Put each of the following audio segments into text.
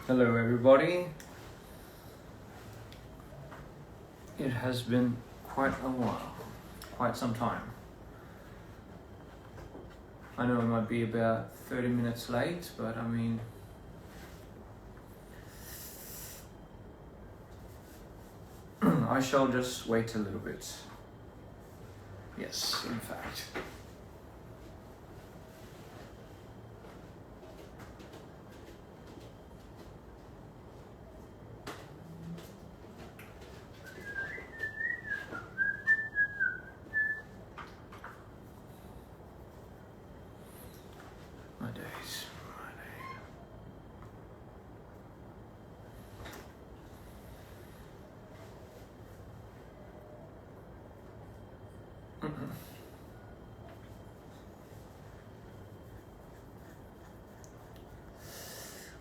Hello everybody. It has been quite a while, quite some time. I know I might be about 30 minutes late, but I mean, I shall just wait a little bit. Yes, in fact. My days, my days.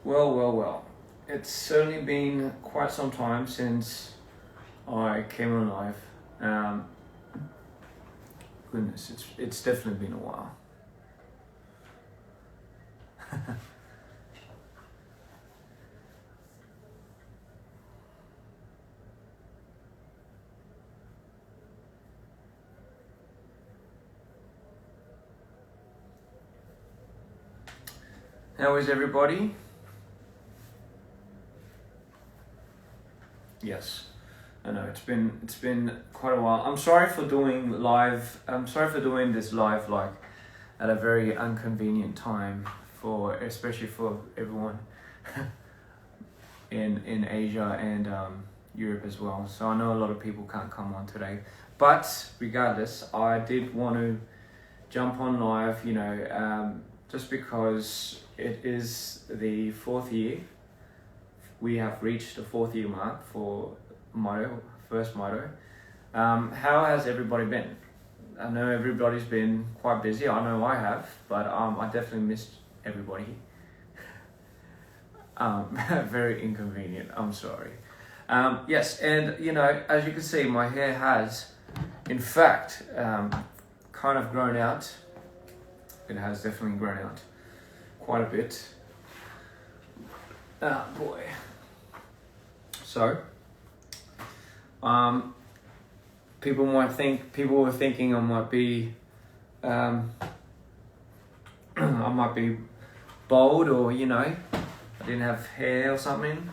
Well. It's certainly been quite some time since I came on live. Goodness, it's definitely been a while. How is everybody? Yes, I know it's been quite a while. I'm sorry for doing this live like at a very inconvenient time especially for everyone in Asia and Europe as well. So I know a lot of people can't come on today, but regardless, I did want to jump on live. Just because it is the 4th year. We have reached the 4th year mark for first Motto. How has everybody been? I know everybody's been quite busy. I know I have, but I definitely missed everybody. Very inconvenient. I'm sorry. Yes, and as you can see, my hair has, in fact, kind of grown out. It has definitely grown out quite a bit. Oh boy. So, people were thinking I might be, I might be bald, or I didn't have hair or something,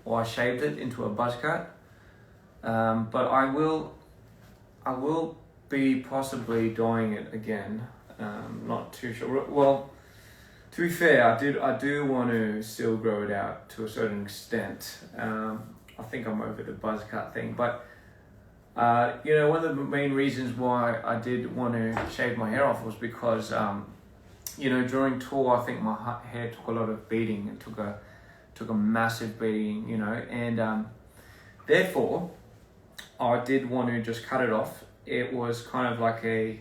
or I shaved it into a buzz cut. But I will be possibly dyeing it again. Not too sure. Well, to be fair, I do want to still grow it out to a certain extent. I think I'm over the buzz cut thing, but one of the main reasons why I did want to shave my hair off was because during tour I think my hair took a lot of beating. It took a massive beating, and therefore I did want to just cut it off. It was kind of like it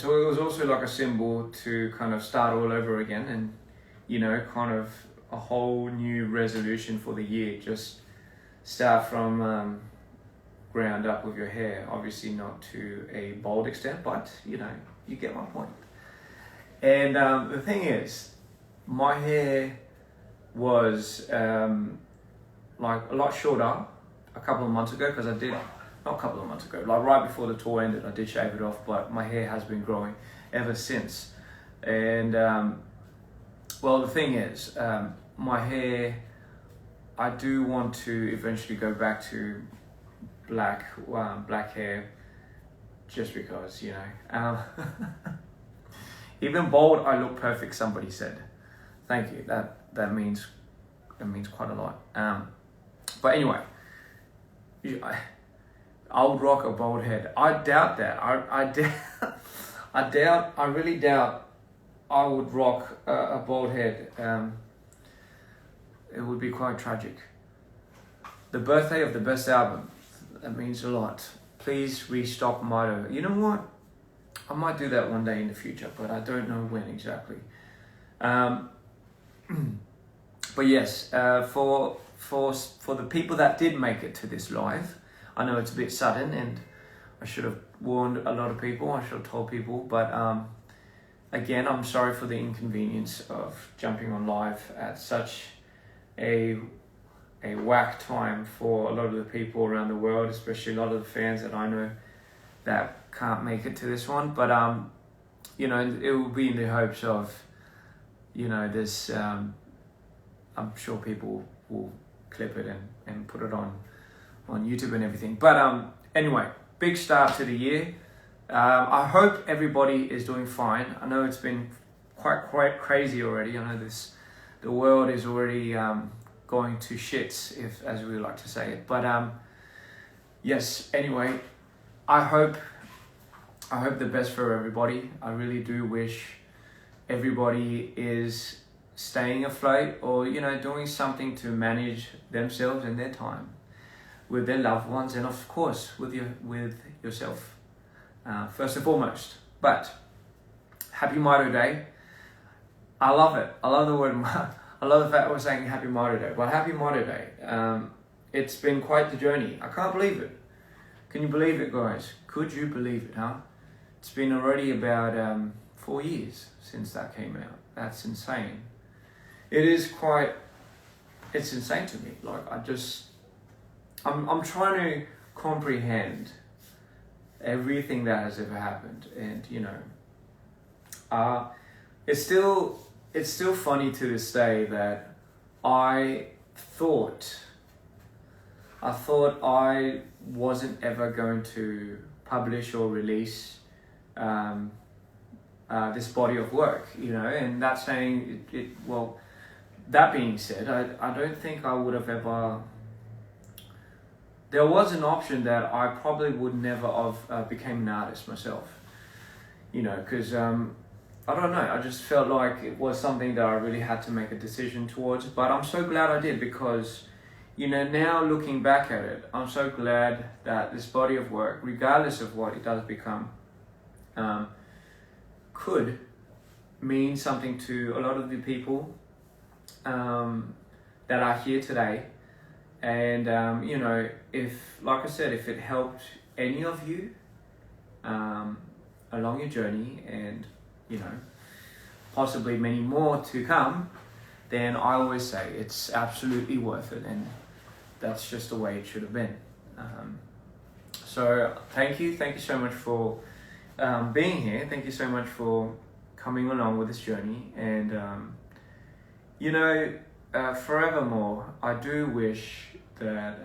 was also like a symbol to kind of start all over again, and kind of a whole new resolution for the year. Just start from ground up with your hair. Obviously not to a bold extent, but you get my point. And the thing is, my hair was like a lot shorter a couple of months ago, because not a couple of months ago, like right before the tour ended, I did shave it off, but my hair has been growing ever since. And the thing is, my hair, I do want to eventually go back to black hair, just because, even bald, I look perfect, somebody said. Thank you, that means quite a lot. But anyway, I would rock a bald head. I doubt that. I really doubt I would rock a bald head. It would be quite tragic. The birthday of the best album, that means a lot. Please restock Motto. You know what? I might do that one day in the future, but I don't know when exactly. But yes, for the people that did make it to this live, I know it's a bit sudden, and I should have warned a lot of people. I should have told people, but again, I'm sorry for the inconvenience of jumping on live at such a whack time for a lot of the people around the world, especially a lot of the fans that I know that can't make it to this one. But you know, it will be in the hopes of, you know, this. I'm sure people will clip it and put it on YouTube and everything. But anyway, big start to the year. I hope everybody is doing fine. I know it's been quite crazy already. I know the world is already going to shits, if as we like to say it. But yes. Anyway, I hope the best for everybody. I really do wish everybody is staying afloat, or, you know, doing something to manage themselves and their time with their loved ones, and of course with yourself first and foremost. But happy Mother Day. I love it. I love the word. I love the fact we're saying happy Mother Day. Well, happy Mother Day. It's been quite the journey. I can't believe it. Can you believe it, guys? Could you believe it, huh? It's been already about 4 years since that came out. That's insane. It's insane to me. Like, I'm trying to comprehend everything that has ever happened, and, you know, it's still funny to this day that I thought I wasn't ever going to publish or release this body of work, you know, and that's saying it. Well, that being said, I don't think I would have ever. There was an option that I probably would never have became an artist myself, you know, because I don't know. I just felt like it was something that I really had to make a decision towards. But I'm so glad I did, because, you know, now looking back at it, I'm so glad that this body of work, regardless of what it does become, could mean something to a lot of the people that are here today. And you know, if, like I said, if it helped any of you along your journey, and, you know, possibly many more to come, then I always say it's absolutely worth it, and that's just the way it should have been. So thank you so much for being here. Thank you so much for coming along with this journey, and you know, forevermore, I do wish that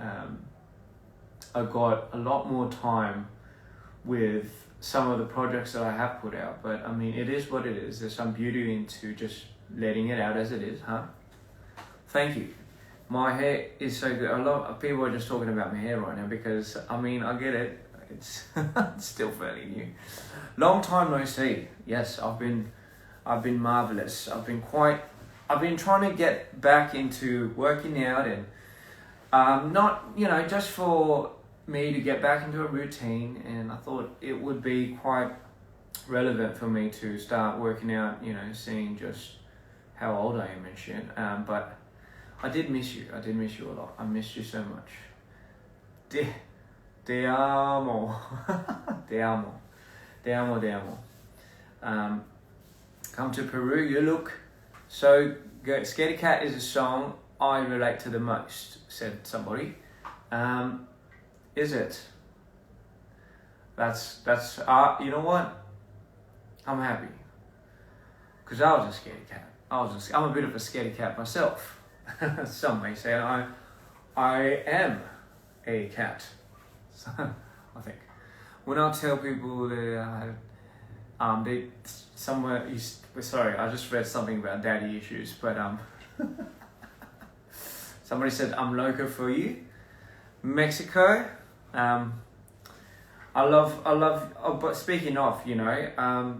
I got a lot more time with some of the projects that I have put out. But I mean, it is what it is. There's some beauty into just letting it out as it is, huh? Thank you. My hair is so good. A lot of people are just talking about my hair right now, because, I mean, I get it. It's still fairly new. Long time no see. Yes, I've been marvelous. I've been trying to get back into working out, and not, you know, just for me to get back into a routine. And I thought it would be quite relevant for me to start working out, you know, seeing just how old I am and shit. But I did miss you. I did miss you a lot. I missed you so much. Te amo. Te amo. Te amo, te amo. Come to Peru, you look so good. Scaredy Cat is a song I relate to the most, said somebody. Is it? That's you know what? I'm happy. Because I was a scaredy cat. I'm a bit of a scaredy cat myself. Some may say I am a cat. I think. When I tell people that they somewhere, sorry, I just read something about daddy issues, but somebody said I'm loco for you. Mexico. I love. But speaking of, you know, I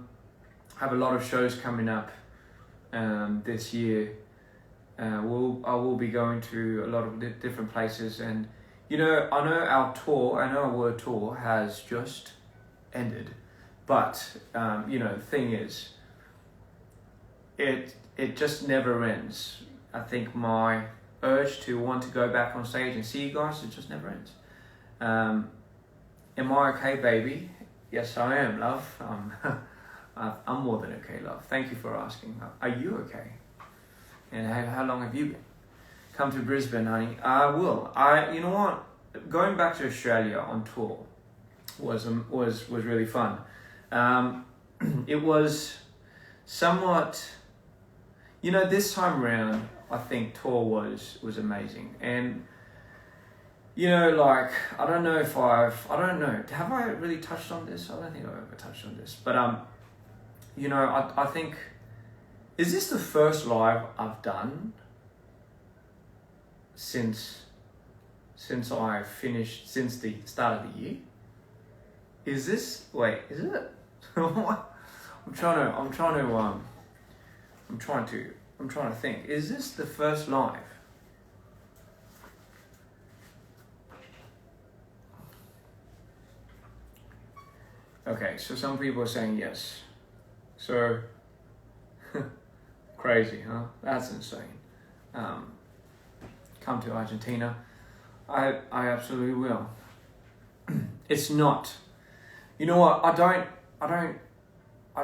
have a lot of shows coming up this year. I will be going to a lot of different places, and, you know, I know our world tour has just ended, but you know, the thing is, it just never ends. I think my urge to want to go back on stage and see you guys, it just never ends. Am I okay, baby? Yes, I am, love. I'm more than okay, love. Thank you for asking. Are you okay? And how long have you been? Come to Brisbane, honey. I will. You know what? Going back to Australia on tour was really fun. It was somewhat, this time around, I think tour was amazing. And, like, I don't know, have I really touched on this? I don't think I've ever touched on this. But, I think, is this the first live I've done since I finished, since the start of the year? Is it? I'm trying to think. Is this the first live? Okay, so some people are saying yes. So, crazy, huh? That's insane. Come to Argentina. I absolutely will. It's not. You know what? I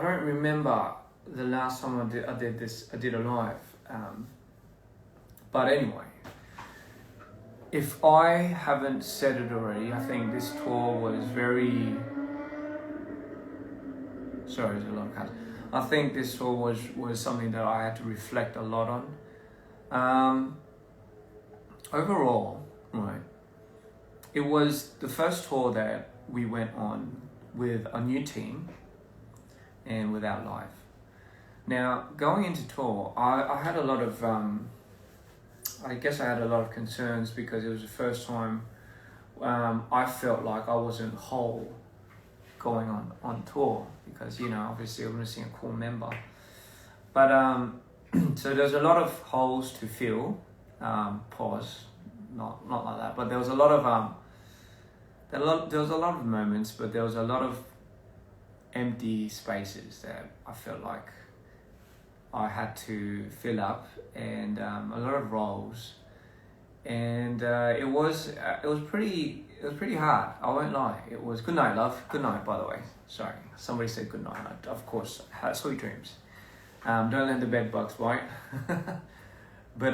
don't remember the last time I did a live. But anyway, if I haven't said it already, I think this tour was very. Sorry, there's a lot of cars. I think this tour was something that I had to reflect a lot on. Overall, right, it was the first tour that we went on with a new team and without live. Now, going into tour, I had a lot of, I guess I had a lot of concerns because it was the first time I felt like I wasn't whole going on tour because, obviously I'm missing a core member. But, so there's a lot of holes to fill, pause, not like that, but there was a lot of, there was a lot of moments, but there was a lot of empty spaces that I felt like I had to fill up, and a lot of roles, and it was pretty hard. I won't lie. It was good night, love. Good night, by the way. Sorry, somebody said good night. Of course, sweet dreams. Don't let the bed bugs bite. But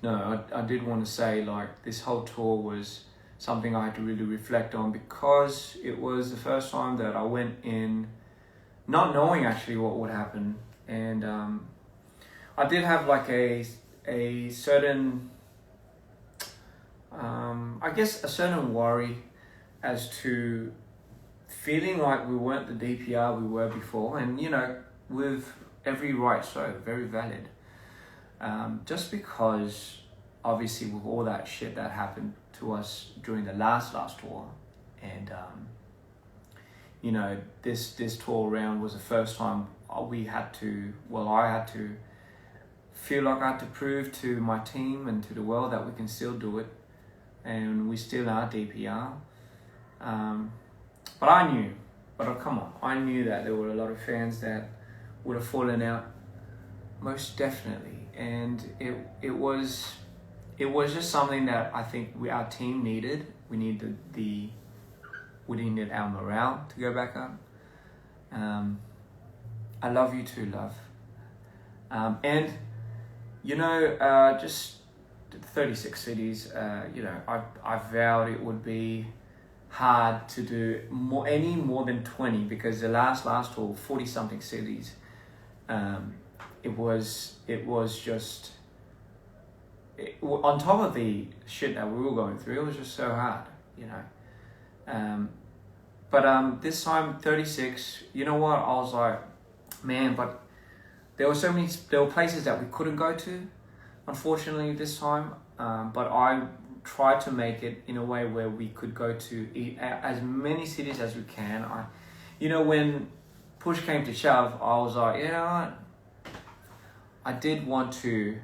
no, I did want to say, like, this whole tour was something I had to really reflect on because it was the first time that I went in not knowing actually what would happen. And I did have like a certain, I guess a certain worry as to feeling like we weren't the DPR we were before. And, with every right, so very valid. Just because obviously with all that shit that happened to us during the last tour, and this tour round was the first time I had to feel like I had to prove to my team and to the world that we can still do it, and we still are DPR. But I knew that there were a lot of fans that would have fallen out, most definitely, and it was just something that I think our team needed. We needed our morale to go back up. I love you too, love. And just 36 cities. I vowed it would be hard to do any more than 20 because the last tour, 40 something cities. It was just. On top of the shit that we were going through, it was just so hard, But this time, 36, you know what? I was like, man, but there were places that we couldn't go to, unfortunately, this time. But I tried to make it in a way where we could go to as many cities as we can. When push came to shove, I was like, what? I did want to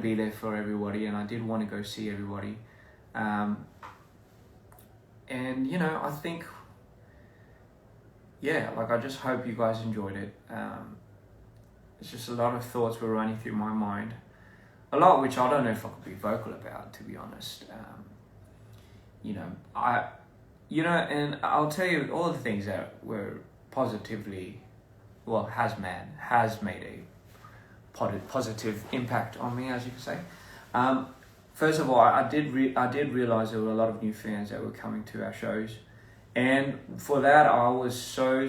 be there for everybody, and I did want to go see everybody. And, I think, I just hope you guys enjoyed it. It's just a lot of thoughts were running through my mind. A lot which I don't know if I could be vocal about, to be honest. And I'll tell you all the things that were positively, has made a positive impact on me, as you can say. First of all, I did realize there were a lot of new fans that were coming to our shows, and for that I was so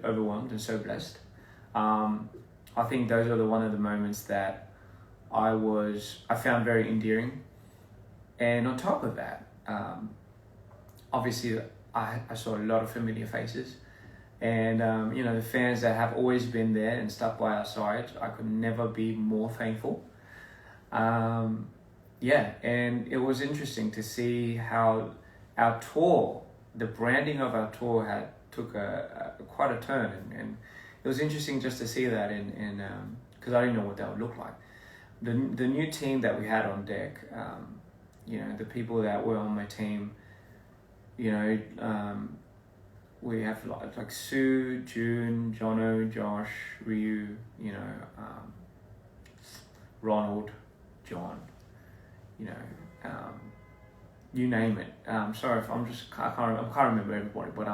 overwhelmed and so blessed. I think those are one of the moments that I found very endearing. And on top of that, obviously I saw a lot of familiar faces, and the fans that have always been there and stuck by our side. I could never be more thankful. And it was interesting to see how our tour, the branding of our tour took quite a turn, and it was interesting just to see that in because I didn't know what that would look like. The new team that we had on deck, the people that were on my team, we have like Sue, June, Jono, Josh, Ryu, Ronald, John, you name it. Sorry if I can't remember everybody, but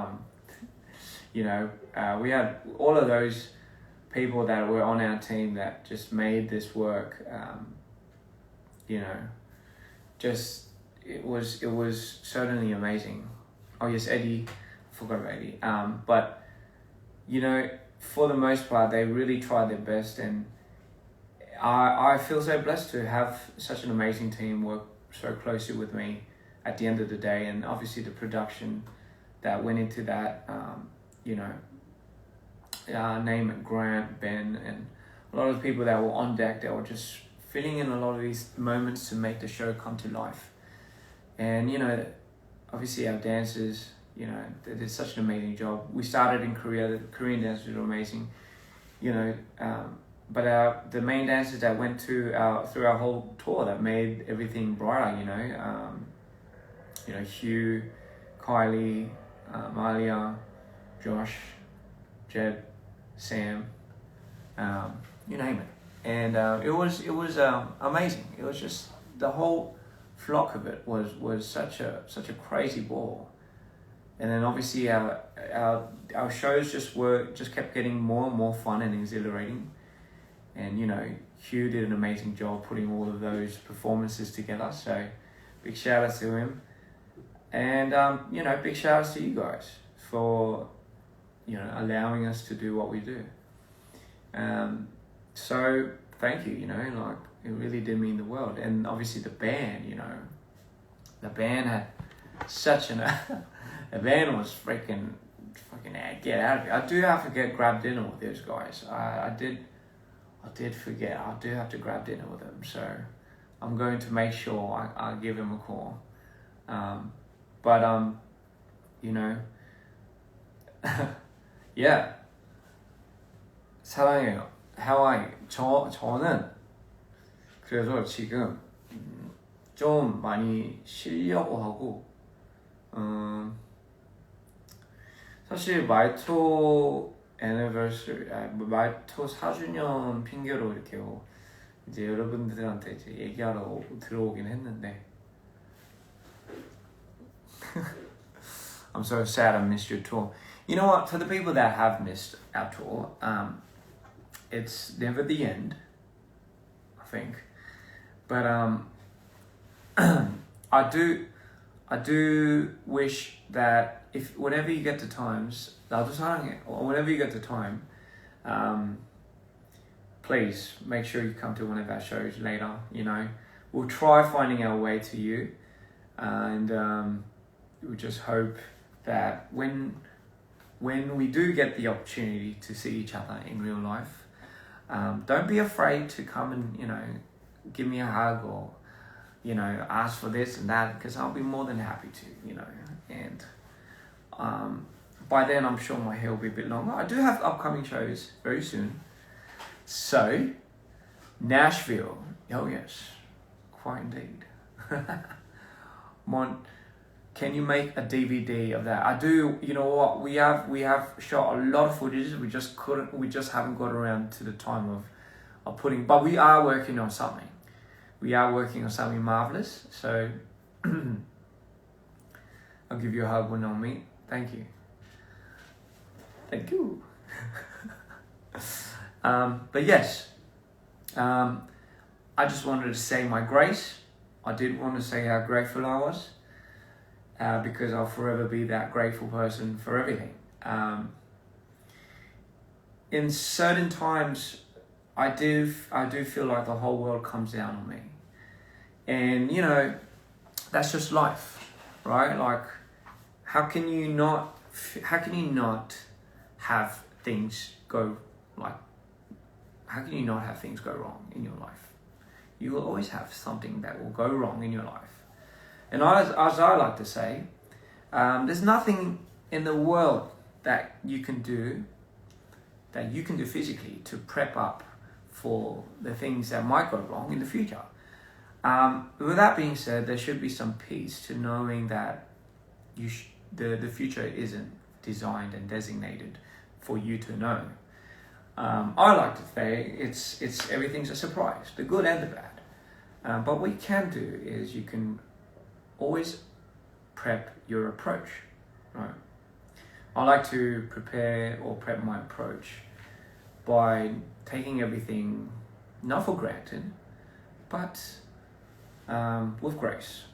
we had all of those people that were on our team that just made this work. It was certainly amazing. Oh yes, Eddie, I forgot about Eddie. But for the most part, they really tried their best, and I feel so blessed to have such an amazing team work so closely with me at the end of the day, and obviously the production that went into that. Name it Grant, Ben, and a lot of the people that were on deck that were just filling in a lot of these moments to make the show come to life. And obviously our dancers, they did such an amazing job. We started in Korea. The Korean dancers were amazing, but the main dancers that went through our whole tour that made everything brighter. Hugh, Kylie, Malia, Josh, Jed, Sam, you name it, and it was amazing. It was just the whole flock of it was such a crazy ball, and then obviously our shows just kept getting more and more fun and exhilarating, and Hugh did an amazing job putting all of those performances together. So big shout out to him, and big shout out to you guys for allowing us to do what we do. So thank you, it really did mean the world. And obviously the band, the band had such the band was fucking get out of here. I do have to grab dinner with those guys. I did forget. I do have to grab dinner with them. So I'm going to make sure I give him a call. Yeah. 사랑해요. 하와이. 저는 그래서 지금 좀 많이 쉬려고 하고, 사실 말토 애니버서리, 말토 4주년 핑계로 이렇게 이제 여러분들한테 이제 얘기하러 들어오긴 했는데 I'm so sad I missed your tour. You know what? For the people that have missed our tour, it's never the end, I think. But I do wish that if whenever you get the times, or whenever you get the time, please make sure you come to one of our shows later. We'll try finding our way to you, and we just hope that when we do get the opportunity to see each other in real life, don't be afraid to come and give me a hug or ask for this and that, because I'll be more than happy to, and by then I'm sure my hair will be a bit longer. I do have upcoming shows very soon, so Nashville, oh yes, quite indeed. Can you make a DVD of that? I do. You know what? We have shot a lot of footage. We just haven't got around to the time of putting. But we are working on something. We are working on something marvelous. So I'll give you a hug when I meet. Thank you. Thank you. But yes, I just wanted to say my grace. I did want to say how grateful I was, because I'll forever be that grateful person for everything. In certain times, I do feel like the whole world comes down on me, and that's just life, right? Like, how can you not have things go like? How can you not have things go wrong in your life? You will always have something that will go wrong in your life. And as I like to say, there's nothing in the world that you can do physically to prep up for the things that might go wrong in the future. With that being said, there should be some peace to knowing that the future isn't designed and designated for you to know. I like to say it's everything's a surprise, the good and the bad. But what you can do is you can always prep your approach, right? I like to prep my approach by taking everything not for granted, but with grace.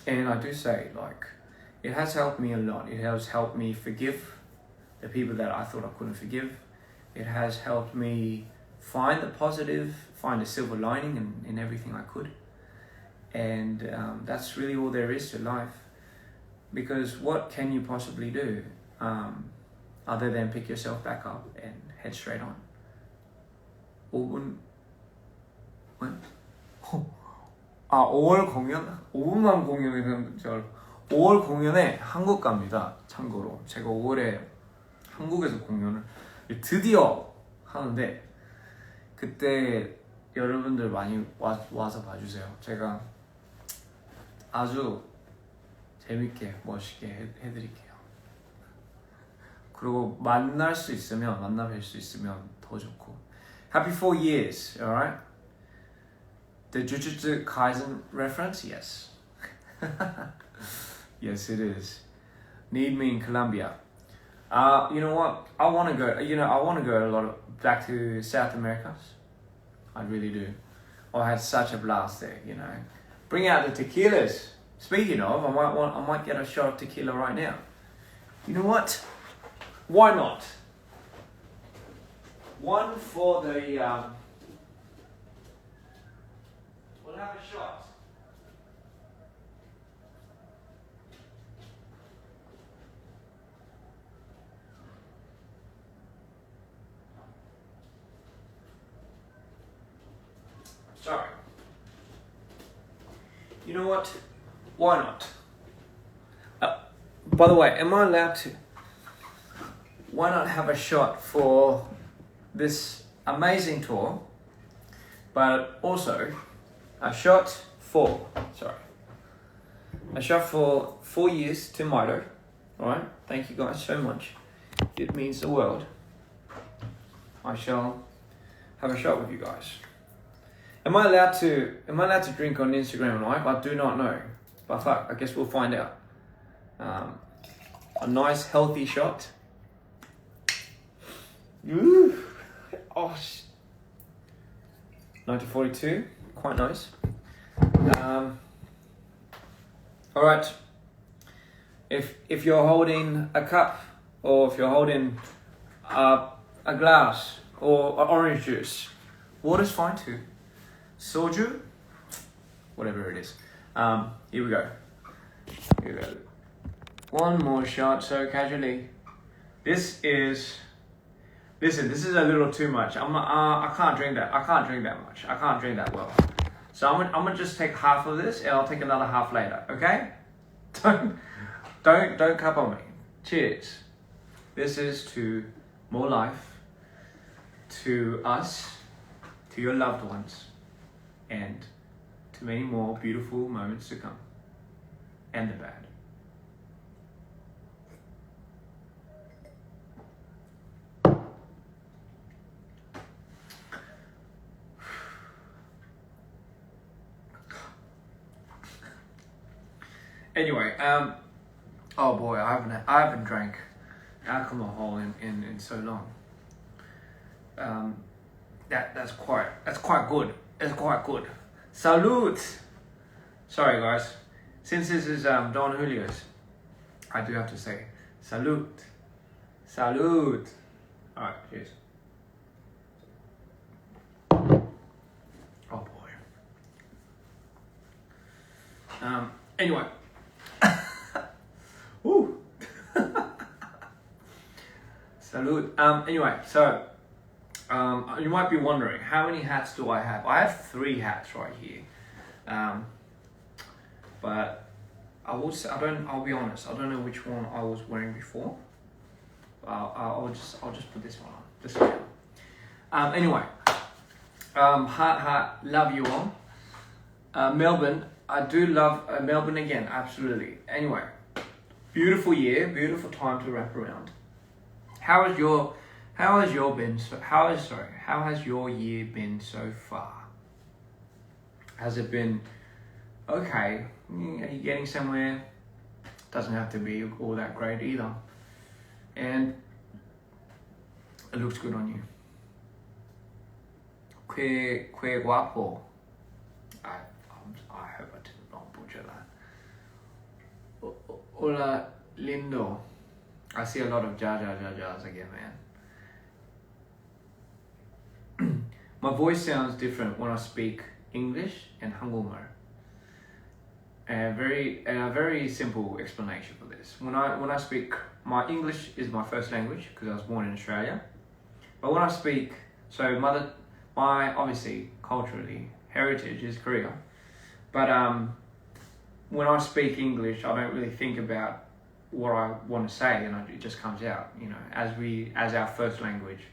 And I do say, like, it has helped me a lot. It has helped me forgive the people that I thought I couldn't forgive. It has helped me find the positive, find a silver lining in everything I could. And that's really all there is to life. Because what can you possibly do other than pick yourself back up and head straight on? 5월 공연? 5분만 공연이면 5월 공연에 한국 갑니다. 참고로 제가 5월에 한국에서 공연을 드디어 하는데, 그때 여러분들 많이 와서 봐주세요. 제가 아주 재밌게 멋있게 해드릴게요. 그리고 만나뵐 수 있으면 더 좋고. Happy 4 years, alright? The Jujutsu Kaisen reference? Yes. Yes, it is. Need me in Colombia. You know what? I want to go back to South America. I really do. I had such a blast there, Bring out the tequilas. Speaking of, I might get a shot of tequila right now. You know what? Why not? One for the... we'll have a shot. Sorry. You know what? Why not? By the way, am I allowed to? Why not have a shot for this amazing tour, but also a shot for 4 years to Mito. Alright? Thank you guys so much. It means the world. I shall have a shot with you guys. Am I allowed to drink on Instagram Live? I do not know. But fuck, I guess we'll find out. A nice healthy shot. Ooh. Oh, 1942, quite nice. All right. If you're holding a cup, or if you're holding a glass or orange juice, water's fine too. Soju, whatever it is. Here we go. One more shot, so casually. This is a little too much. I can't drink that. I can't drink that much. I can't drink that well. So I'm gonna just take half of this, and I'll take another half later. Okay? Don't cup on me. Cheers. This is to more life, to us, to your loved ones, and to many more beautiful moments to come, and the bad. Anyway, oh boy, I haven't drank alcohol in so long. that's quite good. It's quite good. Salute. Sorry guys, since this is Don Julio's, I do have to say salute. Salute. All right, cheers. Oh boy. Anyway. Woo. Salute. Anyway, so you might be wondering, how many hats do I have? I have 3 hats right here. But I'll be honest, I don't know which one I was wearing before. I'll just put this one on. This one. Anyway, love you all. Melbourne, I do love Melbourne again, absolutely. Anyway, beautiful year, beautiful time to wrap around. How has your year been so far? Has it been okay? Are you getting somewhere? Doesn't have to be all that great either. And it looks good on you. Que guapo. I hope I did not butcher that. Hola lindo. I see a lot of ja's again, man. My voice sounds different when I speak English and Hangulmar. A very simple explanation for this. When I speak, my English is my first language because I was born in Australia. But when I speak, my obviously culturally heritage is Korea. But when I speak English, I don't really think about what I want to say, and it just comes out, as our first language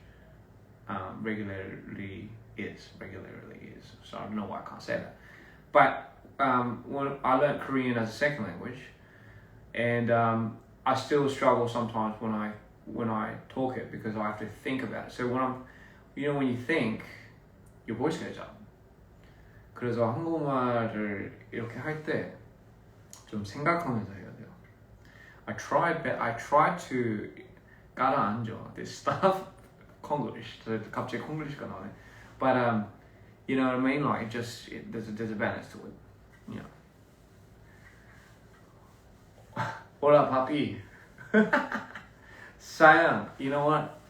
regularly is. So I don't know why I can't say that. But when I learned Korean as a second language, and I still struggle sometimes when I talk it because I have to think about it. So when you think, your voice goes up. 그래서 한국말을 이렇게 할 때 좀 생각하면서 해야 돼요. I try to 가라앉아 this stuff. Konglish. 갑자기 Konglish가 나오네. But you know what I mean? Like there's a balance to it. Hola papi. Sayang, you know what?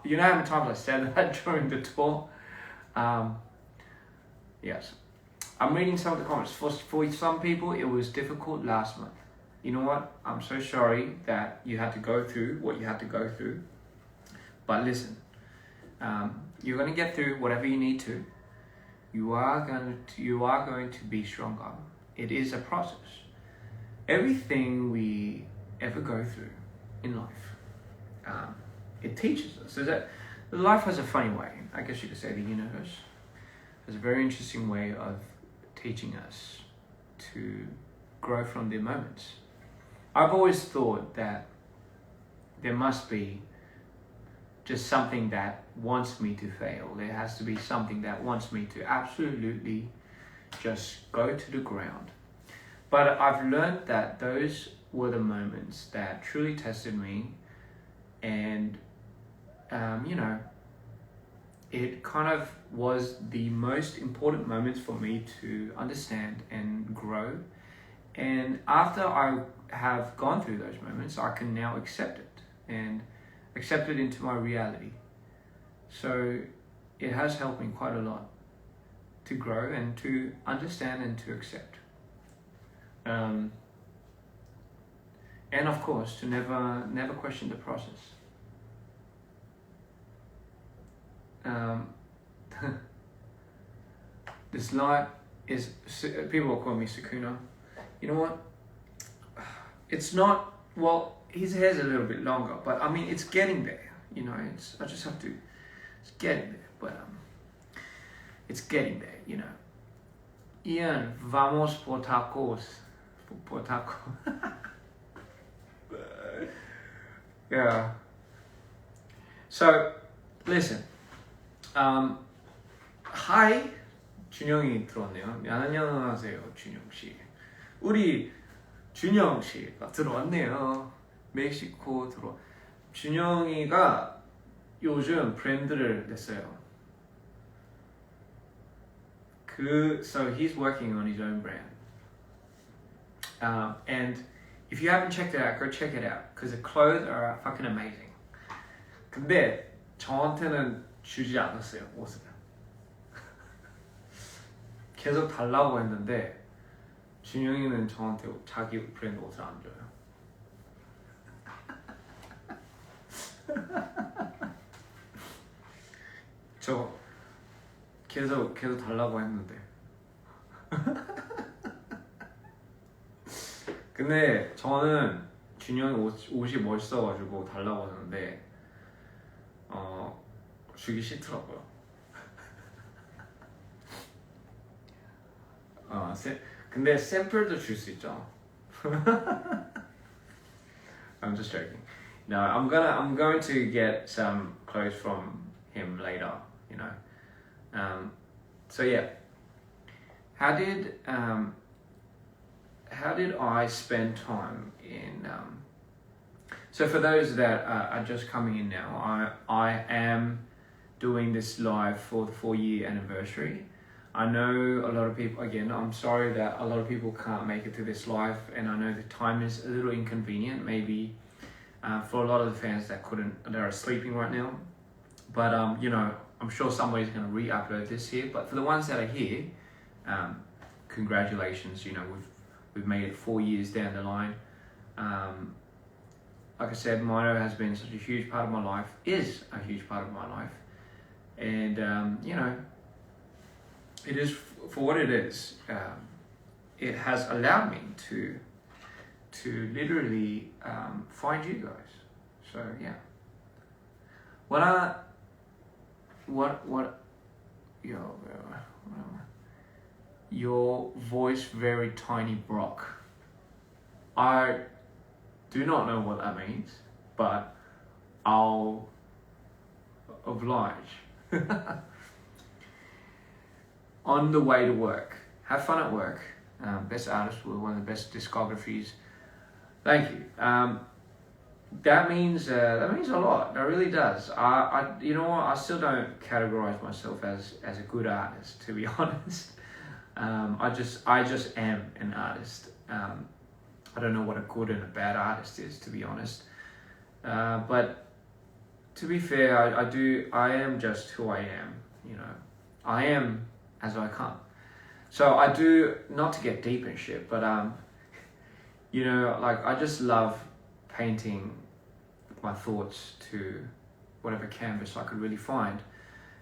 You know how many times I said that during the tour? Yes. I'm reading some of the comments. For some people, it was difficult last month. You know what? I'm so sorry that you had to go through what you had to go through. But listen, you're going to get through whatever you need to. You are going to be stronger. It is a process. Everything we ever go through in life, it teaches us. So that life has a funny way. I guess you could say the universe has a very interesting way of teaching us to grow from the moments. I've always thought that there must be just something that wants me to fail. There has to be something that wants me to absolutely just go to the ground. But I've learned that those were the moments that truly tested me, and it kind of was the most important moments for me to understand and grow. And after I have gone through those moments, I can now accept it and accept it into my reality. So it has helped me quite a lot to grow and to understand and to accept. And of course, to never question the process. This life is, people will call me Sukuna. You know what? It's not, well, his hair's a little bit longer, but I mean, it's getting there. I just have to, it's getting there, but it's getting there, Ian, vamos por tacos. Por taco. Yeah. So, listen. Hi, 준영이 들어왔네요. 안녕하세요, 준영 씨. 우리 준영 씨가 들어왔네요. 멕시코 준영이가 요즘 브랜드를 냈어요. So he's working on his own brand. And if you haven't checked it out, go check it out. Because the clothes are fucking amazing. 근데 저한테는 주지 않았어요, 옷을. 계속 달라고 했는데 준영이는 저한테 자기 브랜드 옷을 안 줘요. 저 계속 달라고 했는데. 근데 저는 준영이 옷이 멋있어가지고 달라고 했는데 주기 싫더라고요. 근데 샘플도 줄 수 있죠. I'm just joking. No, I'm going to get some clothes from him later. You know. So yeah. How did I spend time in? So for those that are just coming in now, I am doing this live for the 4-year anniversary. I know a lot of people, again, I'm sorry that a lot of people can't make it to this live, and I know the time is a little inconvenient, maybe for a lot of the fans that are sleeping right now. But you know, I'm sure somebody's going to re-upload this here. But for the ones that are here, congratulations. You know, we've made it 4 years down the line. Like I said, Mino has been such a huge part of my life, is a huge part of my life, and you know, it is for what it is. It has allowed me to literally find you guys. So yeah. Your voice very tiny Brock. I do not know what that means, but I'll oblige. On the way to work. Have fun at work. Best artist with one of the best discographies. Thank you. That means a lot. That really does. I you know what? I still don't categorize myself as a good artist, to be honest. I just am an artist. I don't know what a good and a bad artist is, to be honest. But to be fair, I am just who I am. You know, I am as I come. So I do, not to get deep and shit, but you know, like I just love painting my thoughts to whatever canvas I could really find,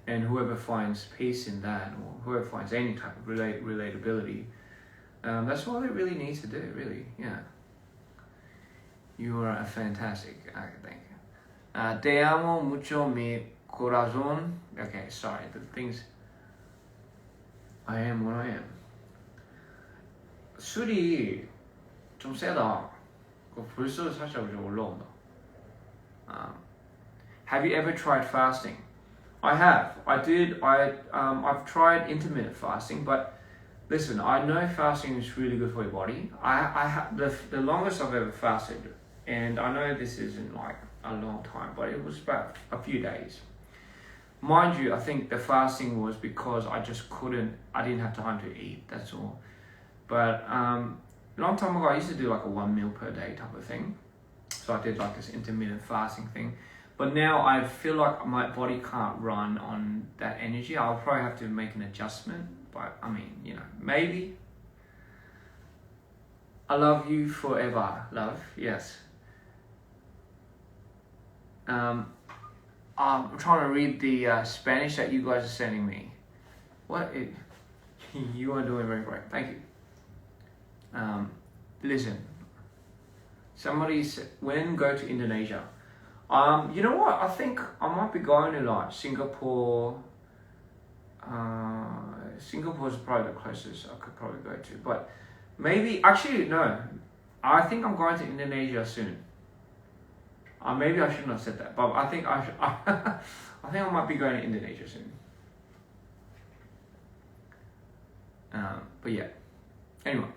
and whoever finds peace in that, or whoever finds any type of relatability, that's all it really needs to do, really. Yeah, you are a fantastic artist. Thank you. Te amo mucho mi corazón. Okay, sorry, the things. I am what I am. 술이 좀 세다. 벌써 살짝 좀 올라온다. Have you ever tried fasting? I have. I've tried intermittent fasting, but listen, I know fasting is really good for your body. The longest I've ever fasted, and I know this isn't like a long time, but it was about a few days. Mind you, I think the fasting was because I didn't have time to eat, that's all. But a long time ago, I used to do like a 1 meal per day type of thing. So I did like this intermittent fasting thing. But now I feel like my body can't run on that energy. I'll probably have to make an adjustment. But I mean, you know, maybe. I love you forever, love, yes. I'm trying to read the Spanish that you guys are sending me. You are doing very great. Thank you. Listen. Somebody said, when go to Indonesia? You know what? I think I might be going to like Singapore. Singapore is probably the closest I could probably go to. But maybe, actually, no. I think I'm going to Indonesia soon. Maybe I shouldn't have said that, but I think I might be going to Indonesia soon. But yeah. Anyway,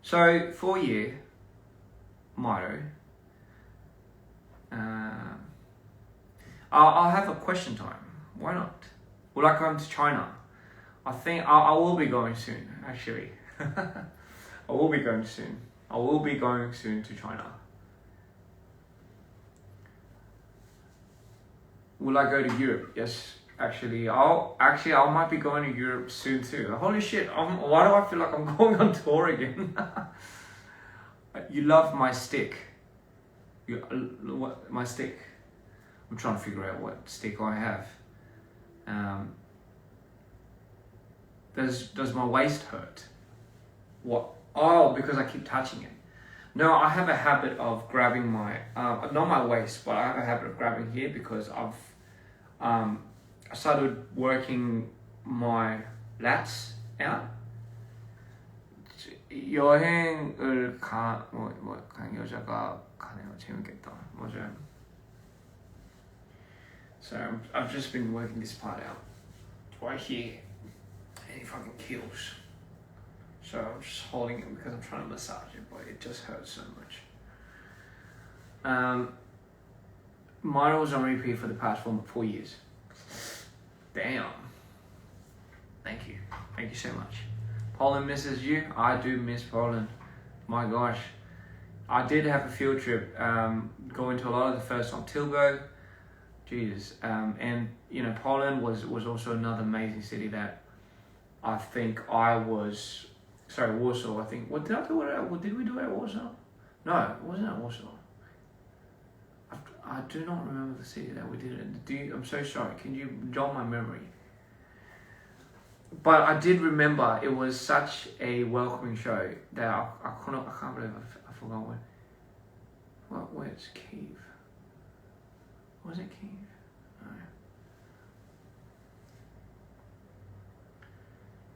so 4-year motto. I'll have a question time. Why not? Will I come to China? I think I will be going soon, actually. I will be going soon. I will be going soon to China. Will I go to Europe? Yes, actually. I might be going to Europe soon too. Holy shit! Why do I feel like I'm going on tour again? You love my stick. My stick. I'm trying to figure out what stick I have. Does my waist hurt? What? Oh, because I keep touching it. No, I have a habit of grabbing my, not my waist, but I have a habit of grabbing here because I started working my lats out. 여행을 간 여자가 가네요. 재밌겠다. 맞아요. So I've just been working this part out. Right here. And it fucking kills. So I'm just holding it because I'm trying to massage it, but it just hurts so much. Mine was on repeat for the past 4 years. Damn. Thank you. Thank you so much. Poland misses you. I do miss Poland. My gosh. I did have a field trip, going to a lot of the first on Tilburg. Jesus. And you know, Poland was also another amazing city that I think Warsaw, I think. What did I do it? Did we do it at Warsaw? No, it wasn't at Warsaw. I do not remember the city that we did it. I'm so sorry. Can you jog my memory? But I did remember it was such a welcoming show that I can't believe I forgot where's Kyiv? Was it Kyiv? No.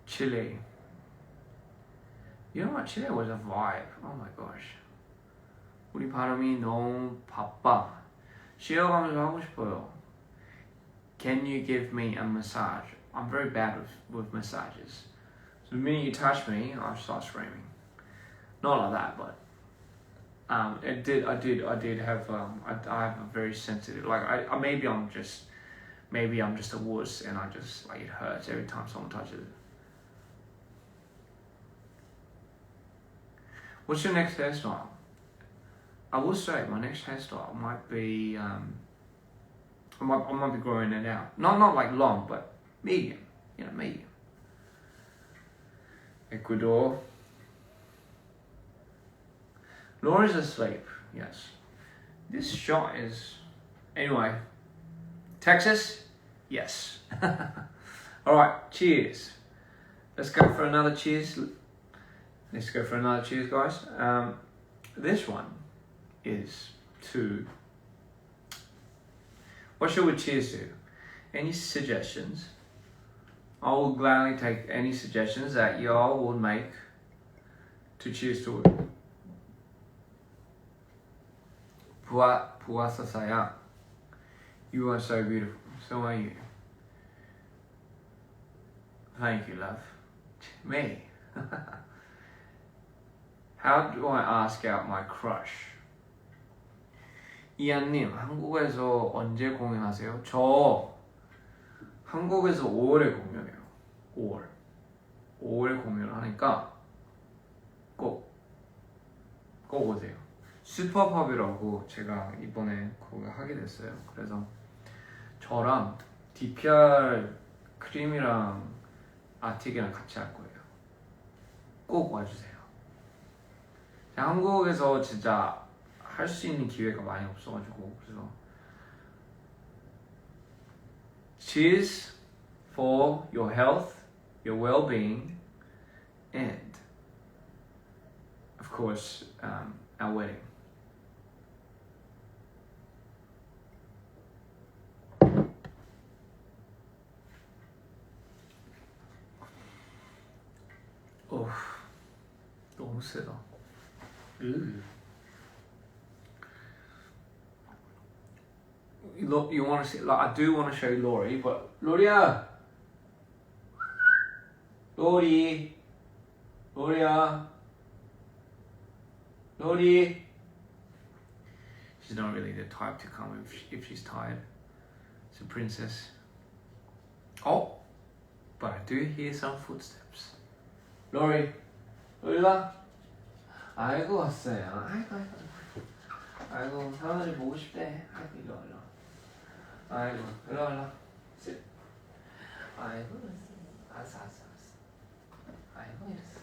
Chile. You know what? Chile was a vibe. Oh my gosh. 우리 발음이 너무 바빠. 쉬어가면서 하고 싶어요. Can you give me a massage? I'm very bad with massages. So the minute you touch me, I'll start screaming. Not like that, but I did have I have a very sensitive, like maybe I'm just a wuss and I just, like, it hurts every time someone touches it. What's your next hairstyle? I will say my next hairstyle might be I might be growing it out. Not like long, but medium. You know, medium. Ecuador. Laura's asleep. Yes. This shot is, anyway. Texas. Yes. All right. Cheers. Let's go for another cheers. Let's go for another cheers, guys. This one is to, what should we cheers to? Any suggestions? I will gladly take any suggestions that y'all will make to cheers to it. 부하사사야. You are so beautiful. So are you. Thank you, love. Me. How do I ask out my crush? 이한님, 한국에서 언제 공연하세요? 저 한국에서 5월에 공연해요. 5월에 공연을 하니까 꼭 오세요. 슈퍼팝이라고 제가 이번에 거기 하게 됐어요. 그래서 저랑 DPR 크림이랑 아틱이랑 같이 할 거예요. 꼭 와주세요. 한국에서 진짜 할 수 있는 기회가 많이 없어가지고, 그래서 cheers for your health, your well-being, and of course our wedding. 너무 세다. Look, you want to see? Like, I do want to show Lori, but Loria, Lori, she's not really the type to come if she's tired. It's a princess. Oh, but I do hear some footsteps. Laurie, 일로와. 아이고 왔어요. 아이고 할머니 보고 싶대. 아이고 일로와. 아이고 일로와. sit. 아이고 알았어. 아이고 이랬어.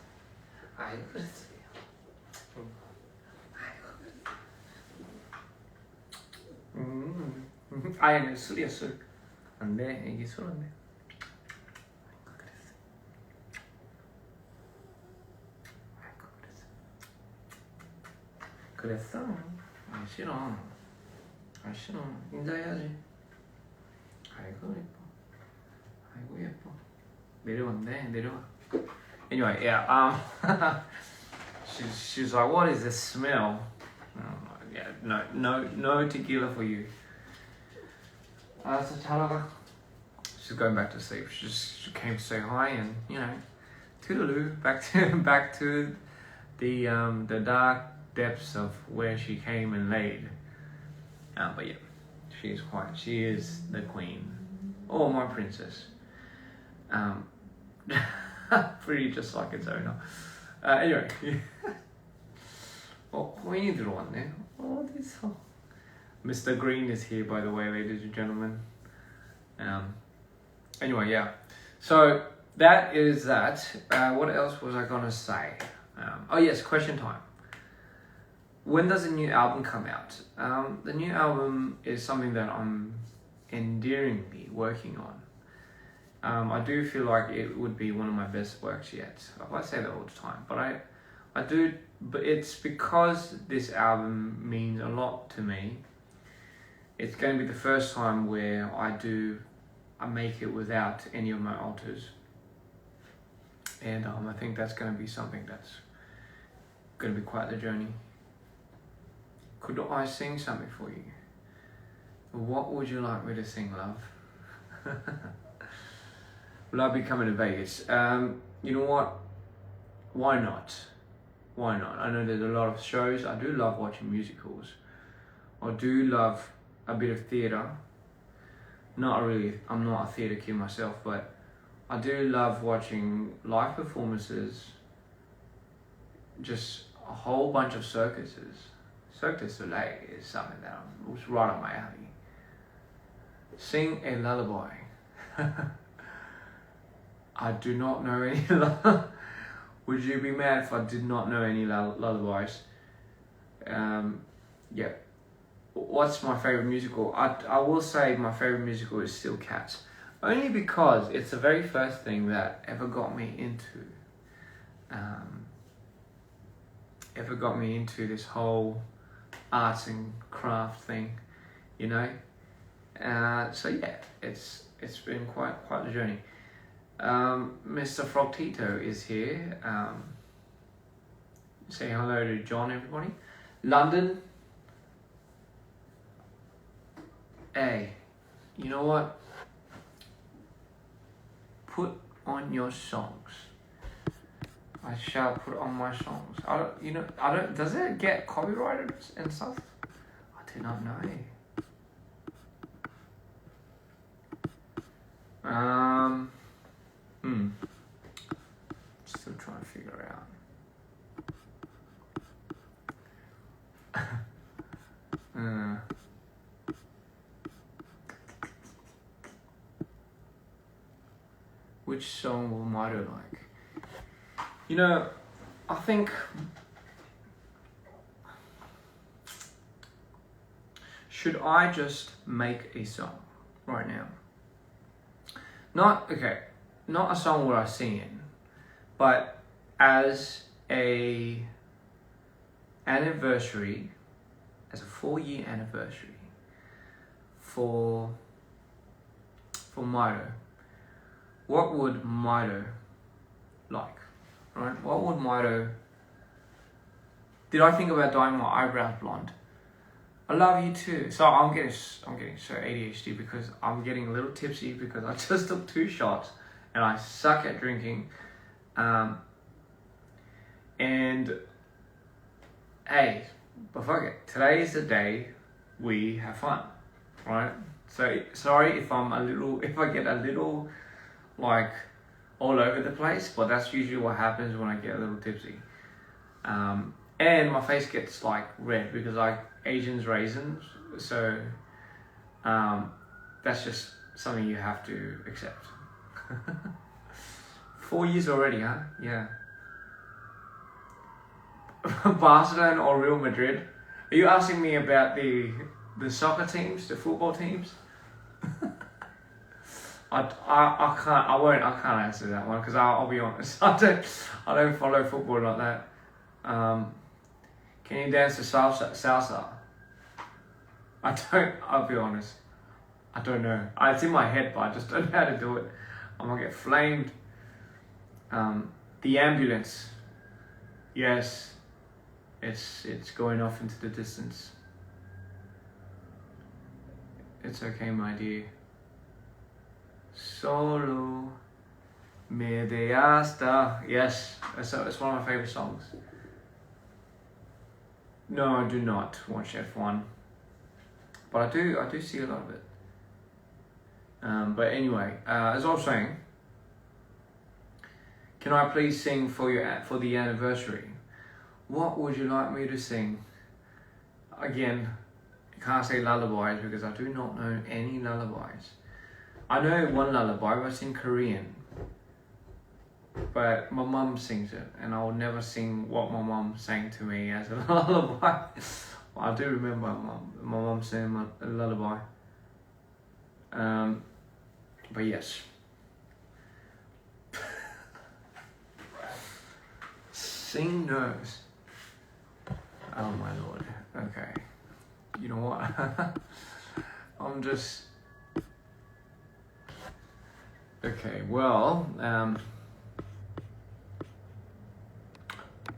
아이고 그랬어요. 아니 술이야 술. 안 돼. 이게 술 안 돼. 그랬어. 아 싫어. 인사해야지. 아이고 예뻐. 아이고 예뻐. 내려와. Anyway, yeah. She's like, what is this smell? Yeah, no tequila for you. So 잘가. She's going back to sleep. She came to say hi and toodaloo. Back to the dark depths of where she came and laid. But yeah, she is the queen, or my princess. Pretty just like its owner. Anyway. 코인이 들어왔네. 어디서? Mr. Green is here, by the way, ladies and gentlemen. Anyway, yeah. So that is that. What else was I gonna say? Oh yes, question time. When does a new album come out? The new album is something that I'm endearingly working on. I do feel like it would be one of my best works yet. I say that all the time, but I do. But it's because this album means a lot to me. It's going to be the first time where I make it without any of my alters, and I think that's going to be something that's going to be quite the journey. Could I sing something for you? What would you like me to sing, love? Will I be coming to Vegas? You know what? Why not? I know there's a lot of shows. I do love watching musicals. I do love a bit of theatre. Not really, I'm not a theatre kid myself, but I do love watching live performances. Just a whole bunch of circuses. Cirque du Soleil is something that was right up my alley. Sing a lullaby. I do not know any Would you be mad if I did not know any lullabies? Yeah. What's my favourite musical? I will say my favourite musical is still Cats. Only because it's the very first thing that ever got me into this whole arts and craft thing, So yeah, it's been quite the journey. Mr. Frog Tito is here. Say hello to John, everybody. London. Hey, you know what? Put on your songs. I shall put on my songs. I don't. Does it get copyrighted and stuff? I do not know. Still trying to figure out. Which song will Milo like? I think should I just make a song right now? Not a song where I sing in, but as a anniversary, as a 4-year anniversary for Milo. What would Milo like? Right? What would Milo... Did I think about dyeing my eyebrows blonde? I love you too. So I'm getting so ADHD because I'm getting a little tipsy because I just took 2 shots and I suck at drinking. And hey, but fuck it. Today is the day we have fun, right? So sorry if I get a little like all over the place, but that's usually what happens when I get a little tipsy. And my face gets like red because I Asians raisins, so that's just something you have to accept. 4 years already, huh? Yeah. Barcelona or Real Madrid? Are you asking me about the soccer teams, the football teams? I can't answer that one because I'll be honest. I don't follow football like that. Can you dance the salsa? I'll be honest. I don't know. It's in my head, but I just don't know how to do it. I'm gonna get flamed. The ambulance. Yes. It's going off into the distance. It's okay, my dear. Solo me dejaste. Yes, it's one of my favorite songs. No, I do not watch F1, but I do see a lot of it. But anyway, as I was saying, can I please sing for the anniversary? What would you like me to sing? Again, I can't say lullabies because I do not know any lullabies. I know one lullaby, but it's in Korean. But my mum sings it, and I will never sing what my mum sang to me as a lullaby. I do remember my mum singing a lullaby. But yes. Sing nerves. Oh my lord. Okay. You know what? I'm just... Okay, well,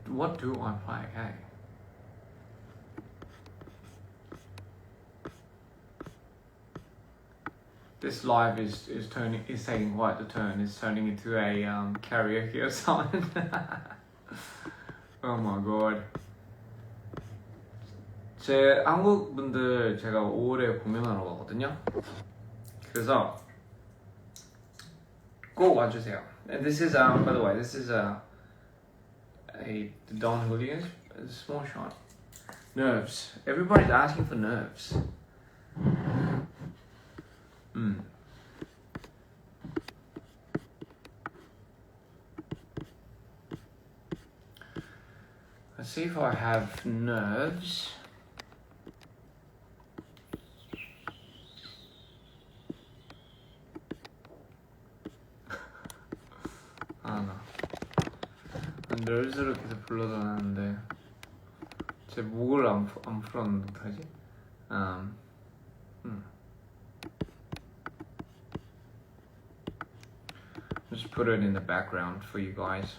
what do I play? Hey. This live is taking quite the turn. It's turning into a karaoke or something. Oh my god. 제 한국 분들 제가 5월에 공연하러 가거든요. 그래서 꼭 와주세요. And this is by the way, this is a Don Julio's, a small shot. Nerves. Everybody's asking for nerves. Let's see if I have nerves. nerves를 계속 불러다녔는데 제 목을 안 풀었는데 어떡하지? Just put it in the background for you guys.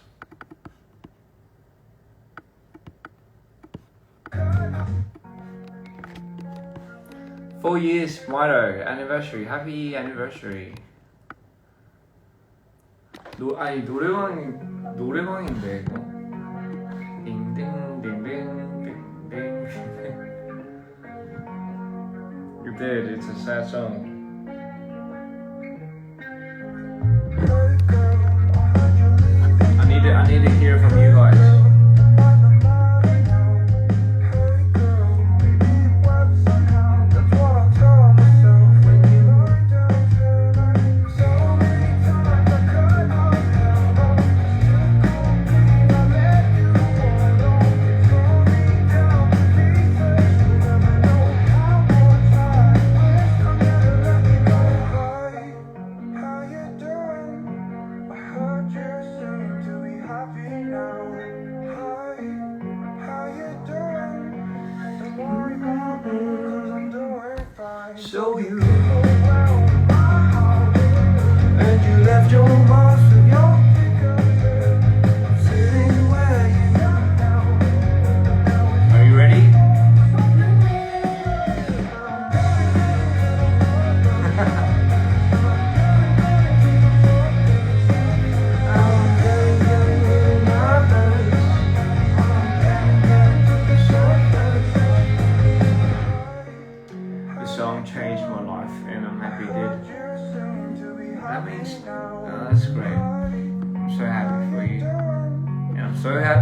Four years, Mito, anniversary. Happy anniversary. 아니 노래방인데 이거. 딩딩딩딩딩딩. You did. It's a sad song. I need to hear from you guys.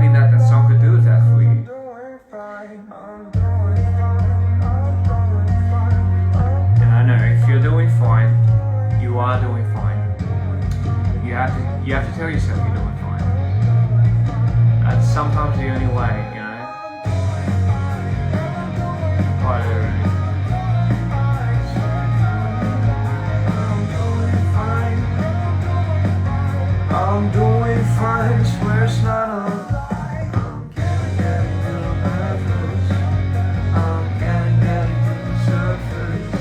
something that song could do with that for you. And I know if you're doing fine, you are doing fine. You have to tell yourself you're doing fine. That's sometimes the only way, you know. Quite literally. I'm doing fine, swear it's not a lie. I'm getting a little nervous. I'm getting to the surface.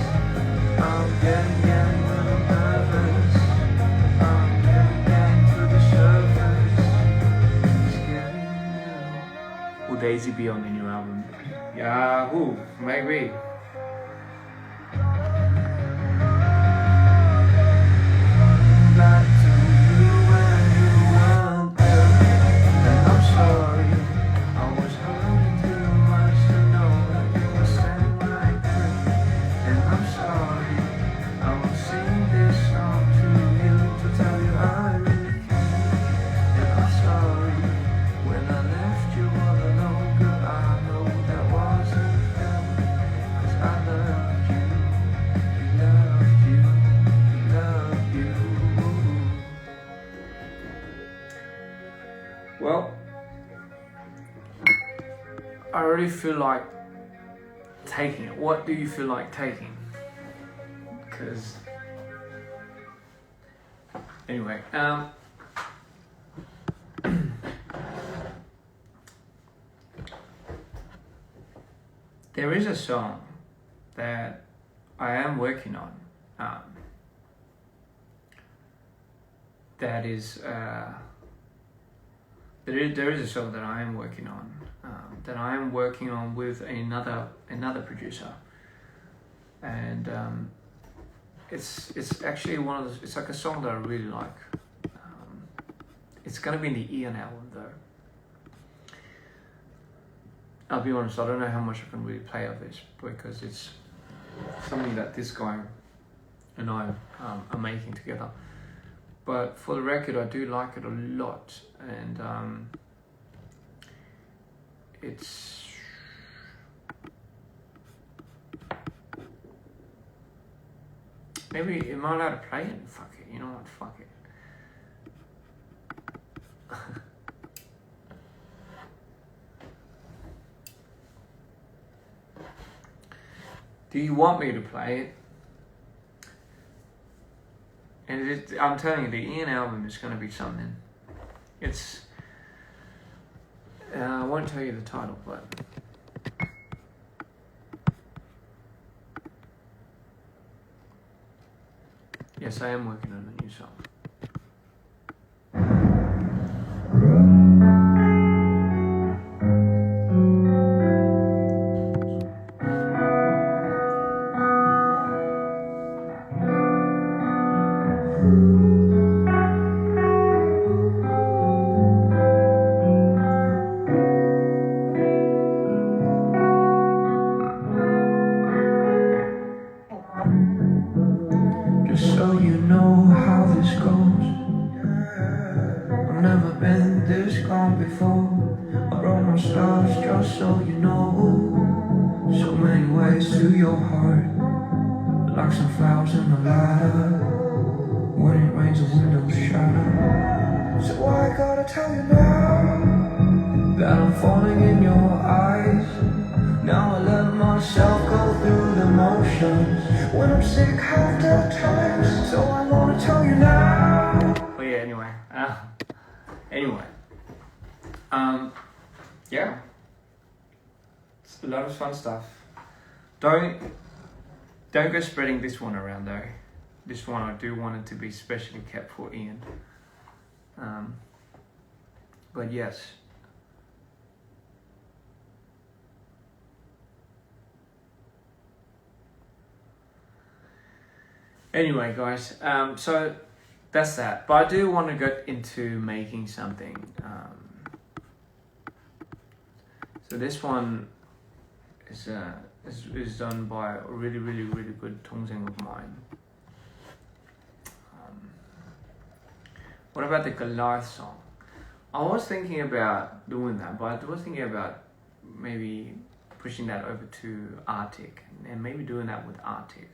I'm getting a little nervous. I'm getting to the surface. It's getting new. Will Daisy be on the new album? Yahoo, maybe. Well, I already feel like taking it. What do you feel like taking? Because anyway, there is a song that I am working on. That is. There is a song that I am working on, with another producer, and it's actually one of those. It's like a song that I really like. It's gonna be in the Ian album though. I'll be honest, I don't know how much I can really play of this because it's something that this guy and I are making together. But for the record, I do like it a lot, and it's maybe am I allowed to play it? Fuck it, you know what? Fuck it. Do you want me to play it? And I'm telling you, the Ian album is going to be something. It's... I won't tell you the title, but... Yes, I am working on a new song. Just so you know how this goes, I've never been this gone before. I brought my stars just so you know. So many ways to your heart, like some flowers in a ladder. When it rains the windows shatter. So I gotta tell you now that I'm falling in your eyes. Now I let myself go through the motions when I'm sick half the time. So I wanna tell you now. But yeah, anyway. Yeah. It's a lot of fun stuff. Don't go spreading this one around though. This one I do want it to be specially kept for Ian. But yes. Anyway, guys, so that's that. But I do want to get into making something. So this one is done by a really good Tongzeng of mine. What about the Goliath song? I was thinking about doing that, but I was thinking about maybe pushing that over to Arctic and maybe doing that with Arctic.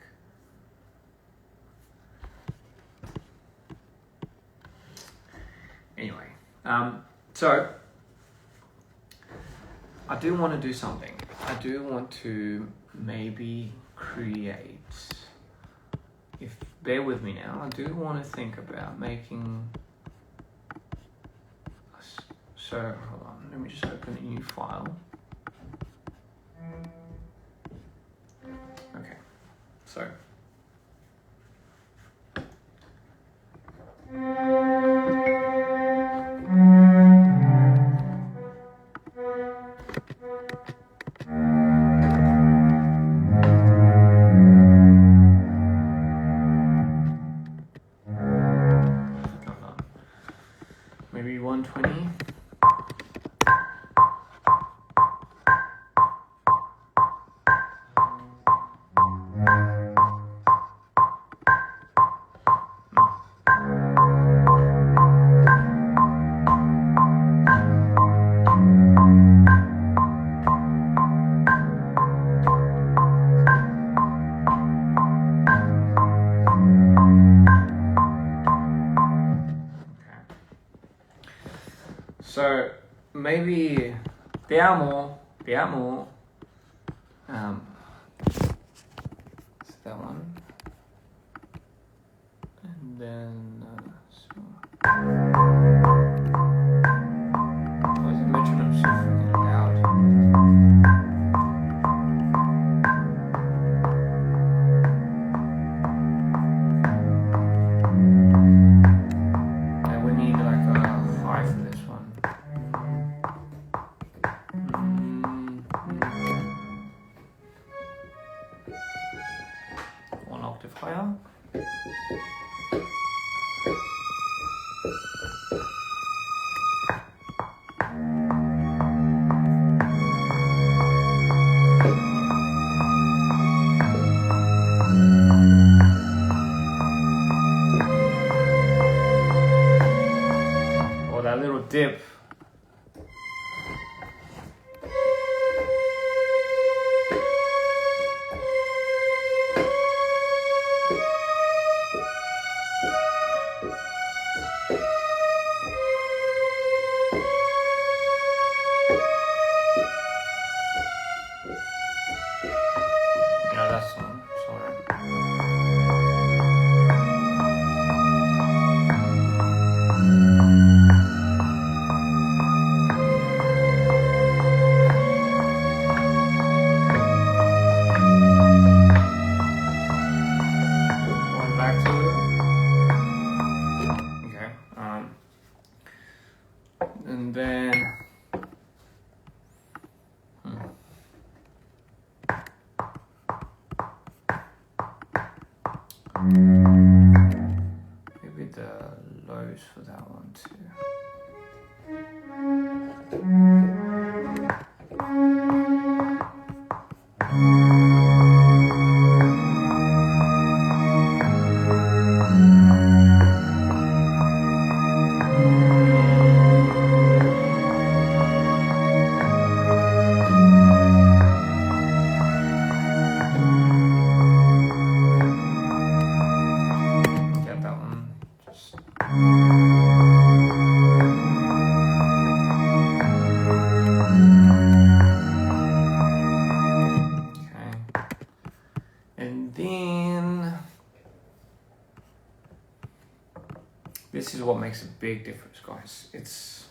Anyway, so I do want to do something. I do want to maybe create, if bear with me now, I do want to think about making, so hold on, let me just open a new file. Okay, so maybe 120. So maybe te amo. It's that one, and then why is the metronome so freaking loud? And we need like a high for this one. One octave higher. Oh, that little dip. Yeah, that's one. Sorry. Going back to it. Okay. And then. Maybe the lows for that one too. Get that one. Just. Okay. And then this is what makes a big difference, guys. It's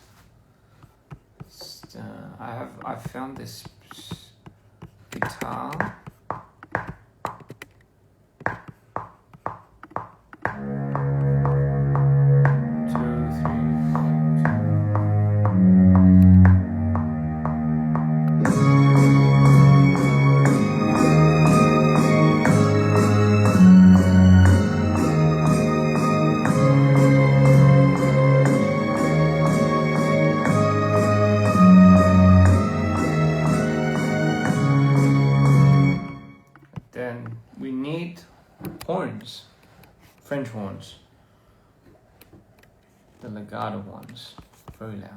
I found this guitar. Then we need horns, French horns, the legato ones. very loud.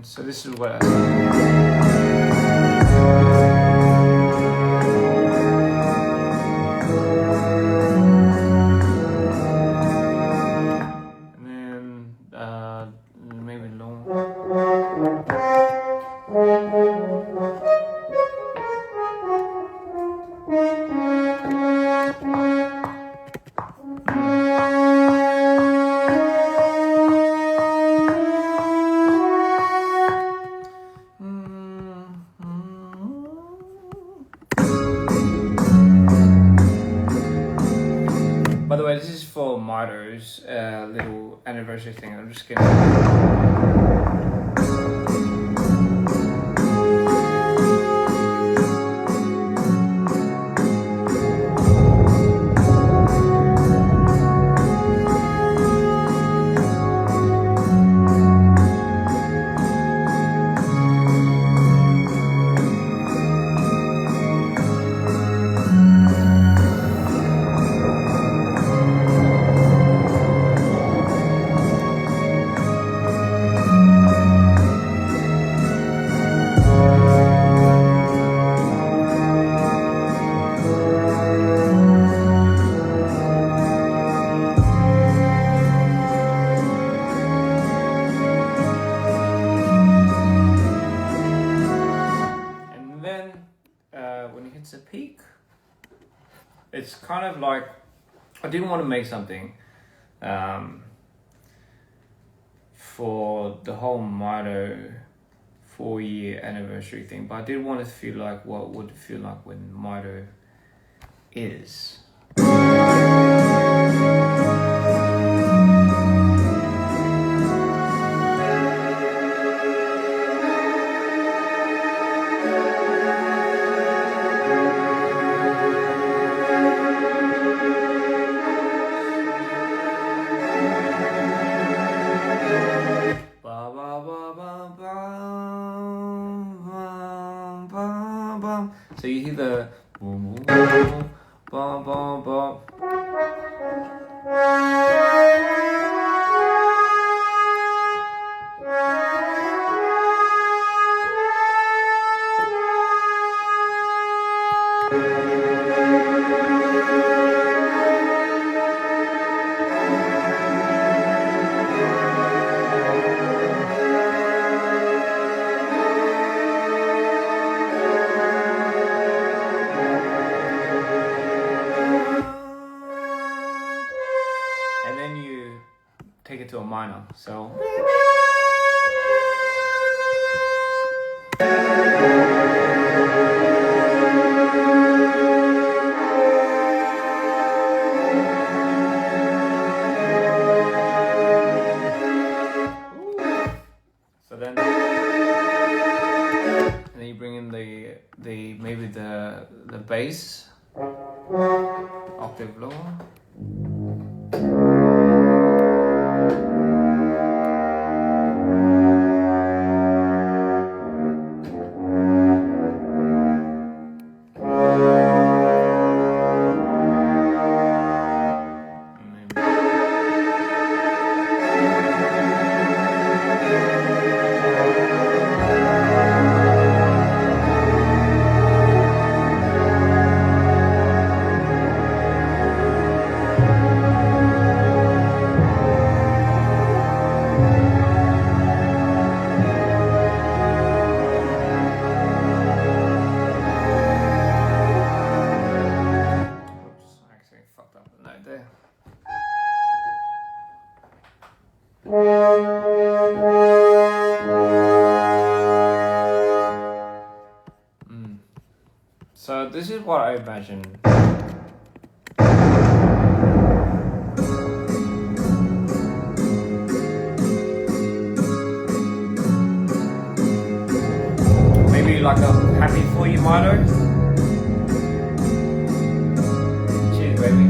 So this is what and then maybe long. By the way, this is for Mito's little anniversary thing. I'm just gonna. When it hits a peak, it's kind of like I didn't want to make something for the whole Mito 4-year anniversary thing, but I did want to feel like what would it feel like when Mito is. So you hear the boom, boom, boom, boom, boom, boom. And then you take it to a minor. So then you bring in the maybe the bass octave lower. So this is what I imagine. Maybe like a happy for you motto. Cheers, baby.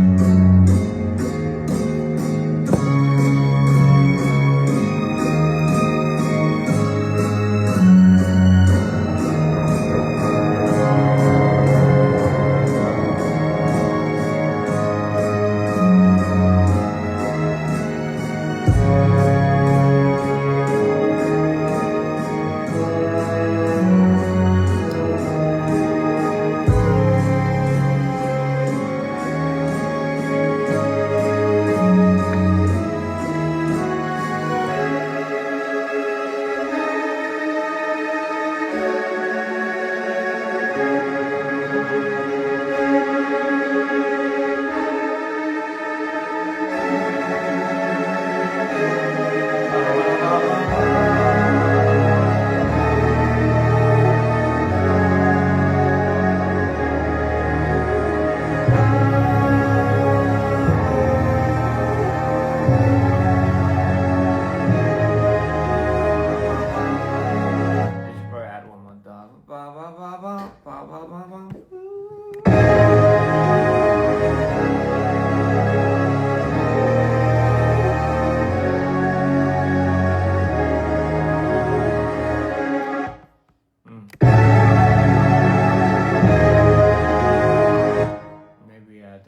Maybe add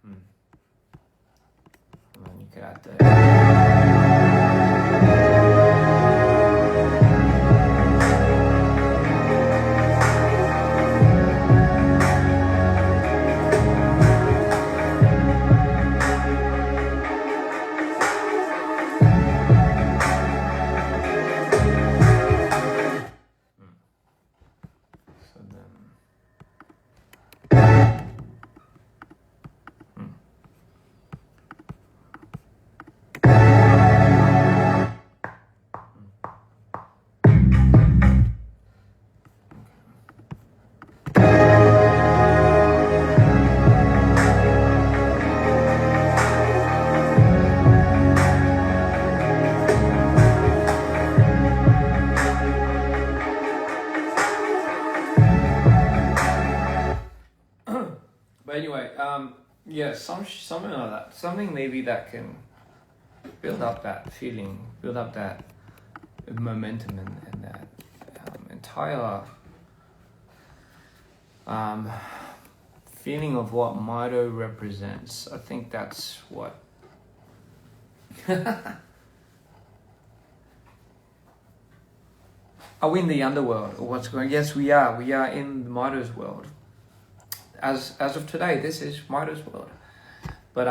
and then you could add the But anyway, yeah, something like that. Something maybe that can build up that feeling, build up that momentum and that entire feeling of what Mito represents. I think that's what. Are we in the underworld or what's going on? Yes, we are. We are in Mito's world. As of today, this is Mito's world. But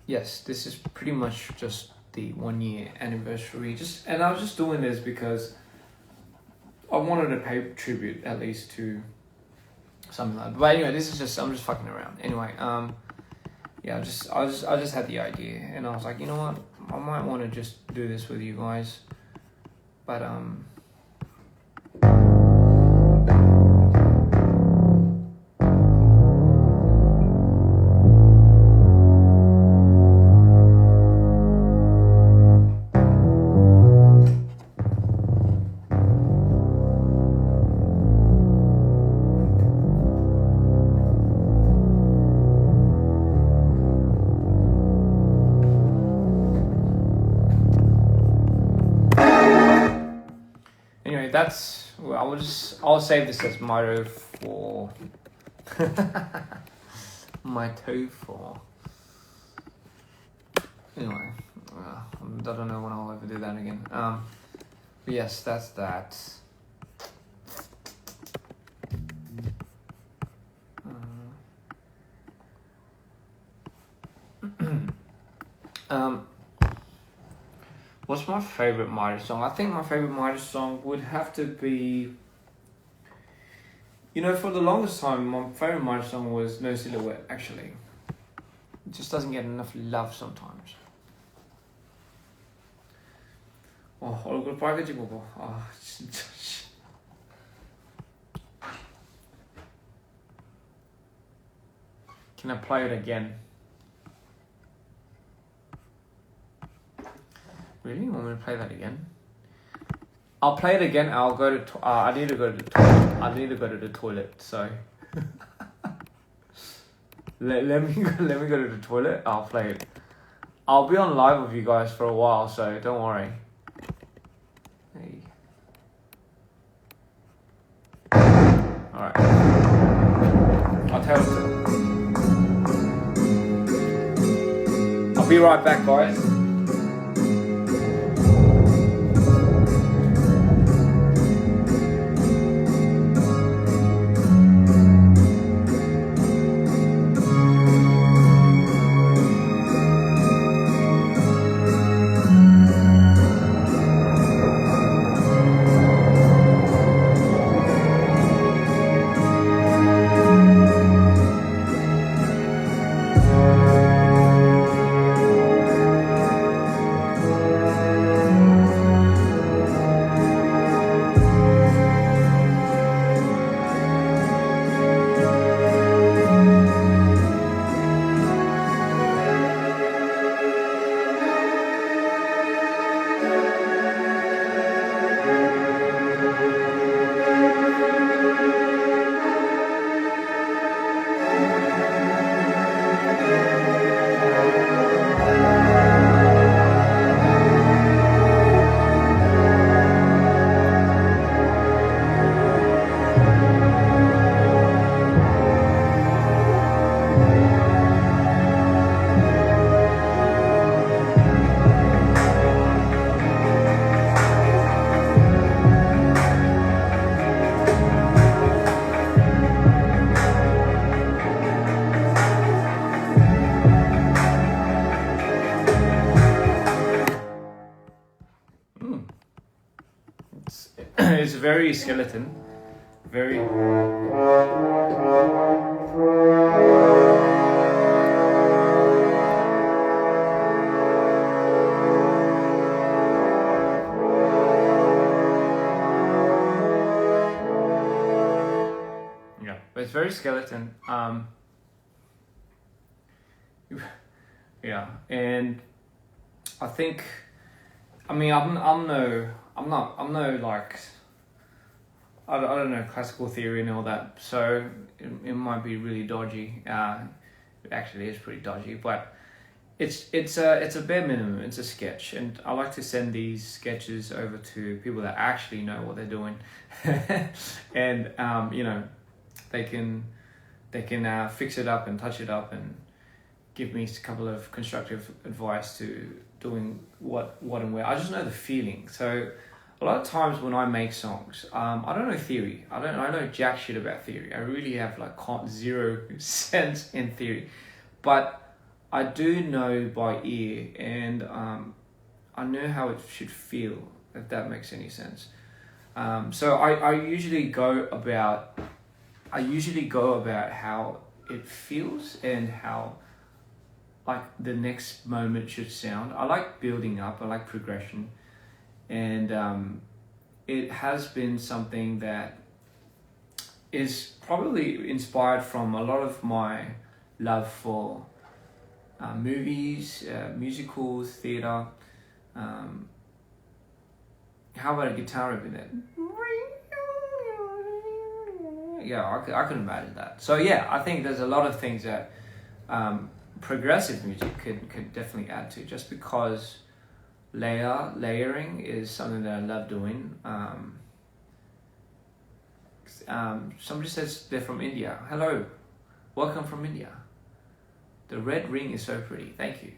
yes, this is pretty much just the 1 year anniversary. And I was just doing this because I wanted to pay tribute at least to something like that. But anyway, this is just, I'm just fucking around. Anyway, yeah, I just had the idea and I was like, you know what? I might want to just do this with you guys. But that's, well, I'll save this as Mito for Mito for. Anyway, I don't know when I'll ever do that again. But yes, that's that. What's my favorite Mito song? I think my favorite Mito song would have to be, you know, for the longest time, my favorite Mito song was No Silhouette, actually. It just doesn't get enough love sometimes. 얼굴 빨개지고 봐. 아, 진짜. Can I play it again? Really? You want me to play that again? I'll play it again. I'll go to. I need to go to the toilet. I need to go to the toilet. So let me go to the toilet. I'll play it. I'll be on live with you guys for a while, so don't worry. Hey. All right. I'll tell you. I'll be right back, guys. It's very skeleton, very. Yeah, but it's very skeleton. Yeah, and I think, I mean, I'm no like, I don't know classical theory and all that, so it might be really dodgy. It actually is pretty dodgy, but it's a bare minimum. It's a sketch, and I like to send these sketches over to people that actually know what they're doing, and you know, they can fix it up and touch it up and give me a couple of constructive advice to doing what and where. I just know the feeling. So a lot of times when I make songs, I don't know theory. I know jack shit about theory. I really have like 0 sense in theory, but I do know by ear, and I know how it should feel, if that makes any sense. So I usually go about how it feels and how like the next moment should sound. I like building up, I like progression, and it has been something that is probably inspired from a lot of my love for movies, musicals, theatre. How about a guitar riff in that? Yeah, I can imagine that. So yeah, I think there's a lot of things that progressive music could definitely add to, just because layering is something that I love doing. Somebody says they're from India. Hello, welcome from India. The red ring is so pretty. Thank you.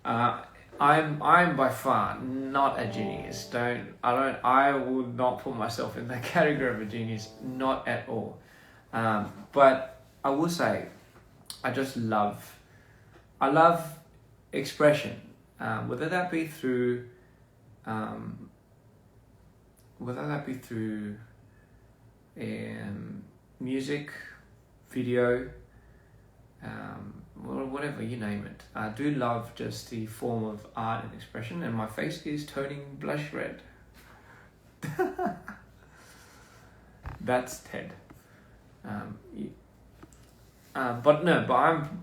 I'm by far not a genius. I would not put myself in that category of a genius, not at all. But I will say, I love expression, whether that be through music, video, or whatever, you name it. I do love just the form of art and expression, and my face is turning blush red. That's Ted. but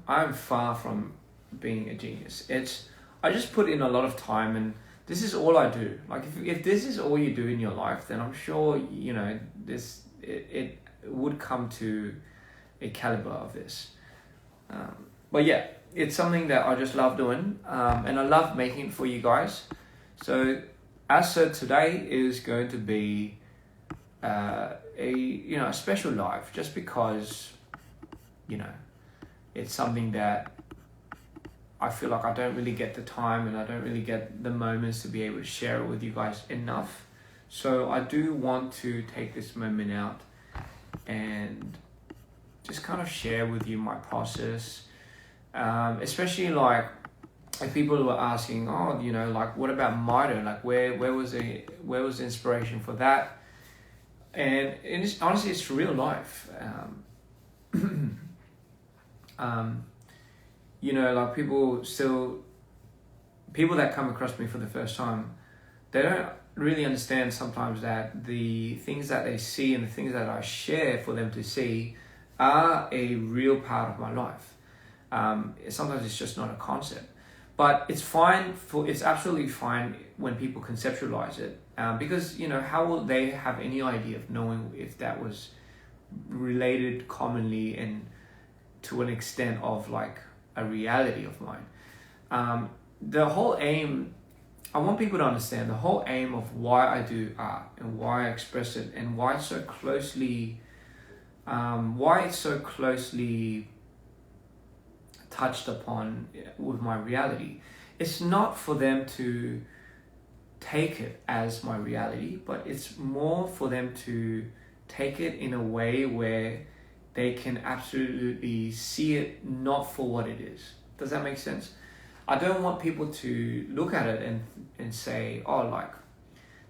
I'm far from being a genius. I just put in a lot of time, and this is all I do. Like if this is all you do in your life, then I'm sure it would come to a caliber of this. But yeah, it's something that I just love doing, and I love making it for you guys. So as said, today is going to be a special live, just because it's something that I feel like I don't really get the time and I don't really get the moments to be able to share it with you guys enough. So I do want to take this moment out and just kind of share with you my process, especially like if people were asking, like what about Mito? Like where was the inspiration for that? And honestly, it's real life. Like people that come across me for the first time, they don't really understand sometimes that the things that they see and the things that I share for them to see are a real part of my life. Sometimes it's just not a concept, but it's absolutely fine when people conceptualize it, because how will they have any idea of knowing if that was related commonly and to an extent of like a reality of mine. The whole aim, I want people to understand the whole aim of why I do art and why I express it and why it's so closely touched upon with my reality. It's not for them to take it as my reality, but it's more for them to take it in a way where they can absolutely see it not for what it is. Does that make sense? I don't want people to look at it and say, oh, like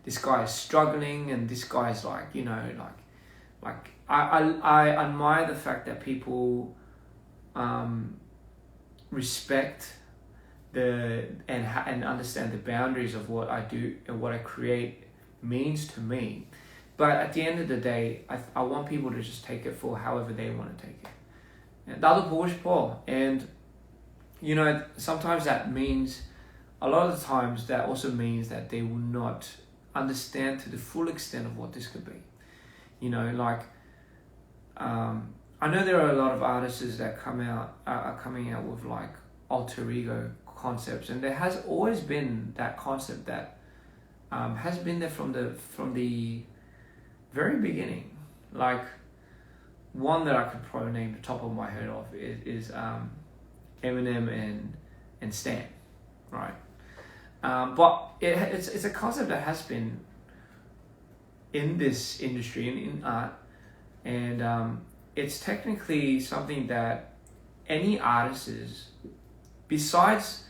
this guy is struggling and this guy's like, I admire the fact that people respect and understand the boundaries of what I do and what I create means to me. But at the end of the day, I want people to just take it for however they want to take it. And and sometimes that means, a lot of the times that also means that they will not understand to the full extent of what this could be. I know there are a lot of artists that are coming out with like alter ego concepts, and there has always been that concept that has been there from the very beginning. Like one that I could probably name the top of my head of is Eminem and Stan, right? But it's a concept that has been in this industry and in art, and it's technically something that any artist is, besides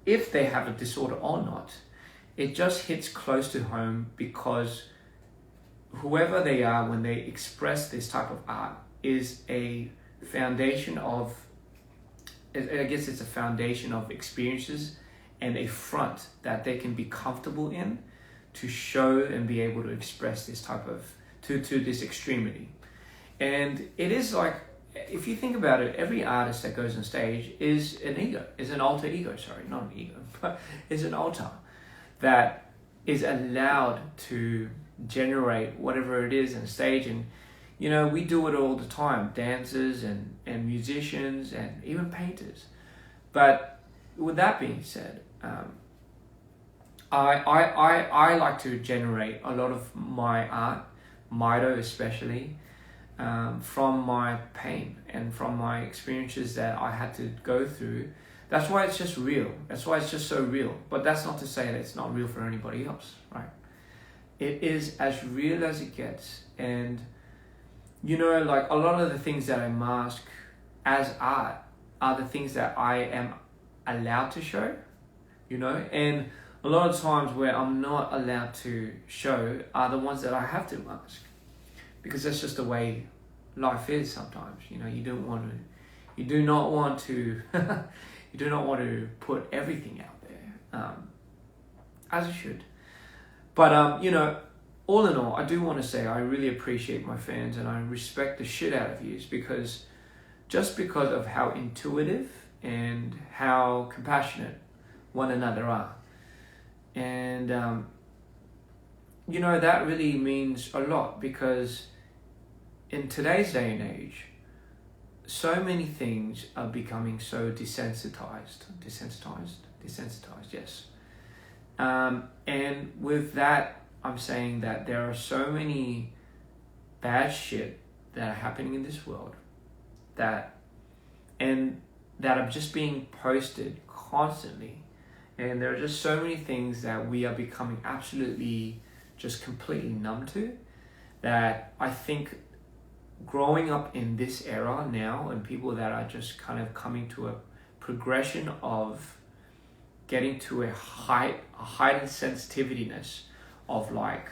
if they have a disorder or not, it just hits close to home, because whoever they are when they express this type of art is a foundation of, I guess it's a foundation of experiences and a front that they can be comfortable in to show and be able to express this type of, to this extremity. And it is like, if you think about it, every artist that goes on stage is an alter ego, not an ego, but is an alter that is allowed to generate whatever it is on stage. And we do it all the time, dancers and musicians and even painters. But with that being said, I like to generate a lot of my art, Mito especially, from my pain and from my experiences that I had to go through. That's why it's just real. That's why it's just so real. But that's not to say that it's not real for anybody else, right? It is as real as it gets. And, like a lot of the things that I mask as art are the things that I am allowed to show, and a lot of times where I'm not allowed to show are the ones that I have to mask, because that's just the way life is sometimes. You do not want to you do not want to put everything out there, as you should. But all in all, I do want to say I really appreciate my fans and I respect the shit out of you, because just because of how intuitive and how compassionate one another are. And that really means a lot, because in today's day and age, so many things are becoming so desensitized, yes. And with that, I'm saying that there are so many bad shit that are happening in this world that are just being posted constantly. And there are just so many things that we are becoming absolutely just completely numb to, that I think growing up in this era now, and people that are just kind of coming to a progression of getting to a heightened sensitiveness of like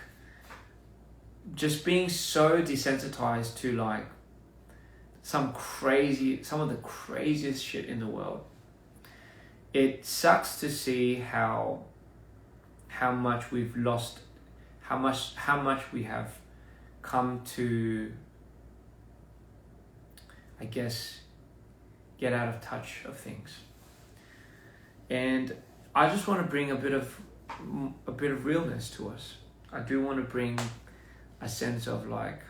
just being so desensitized to like some of the craziest shit in the world. It sucks to see how much we've lost, how much we have come to, I guess, get out of touch of things. And I just want to bring a bit of realness to us. I do want to bring a sense of like,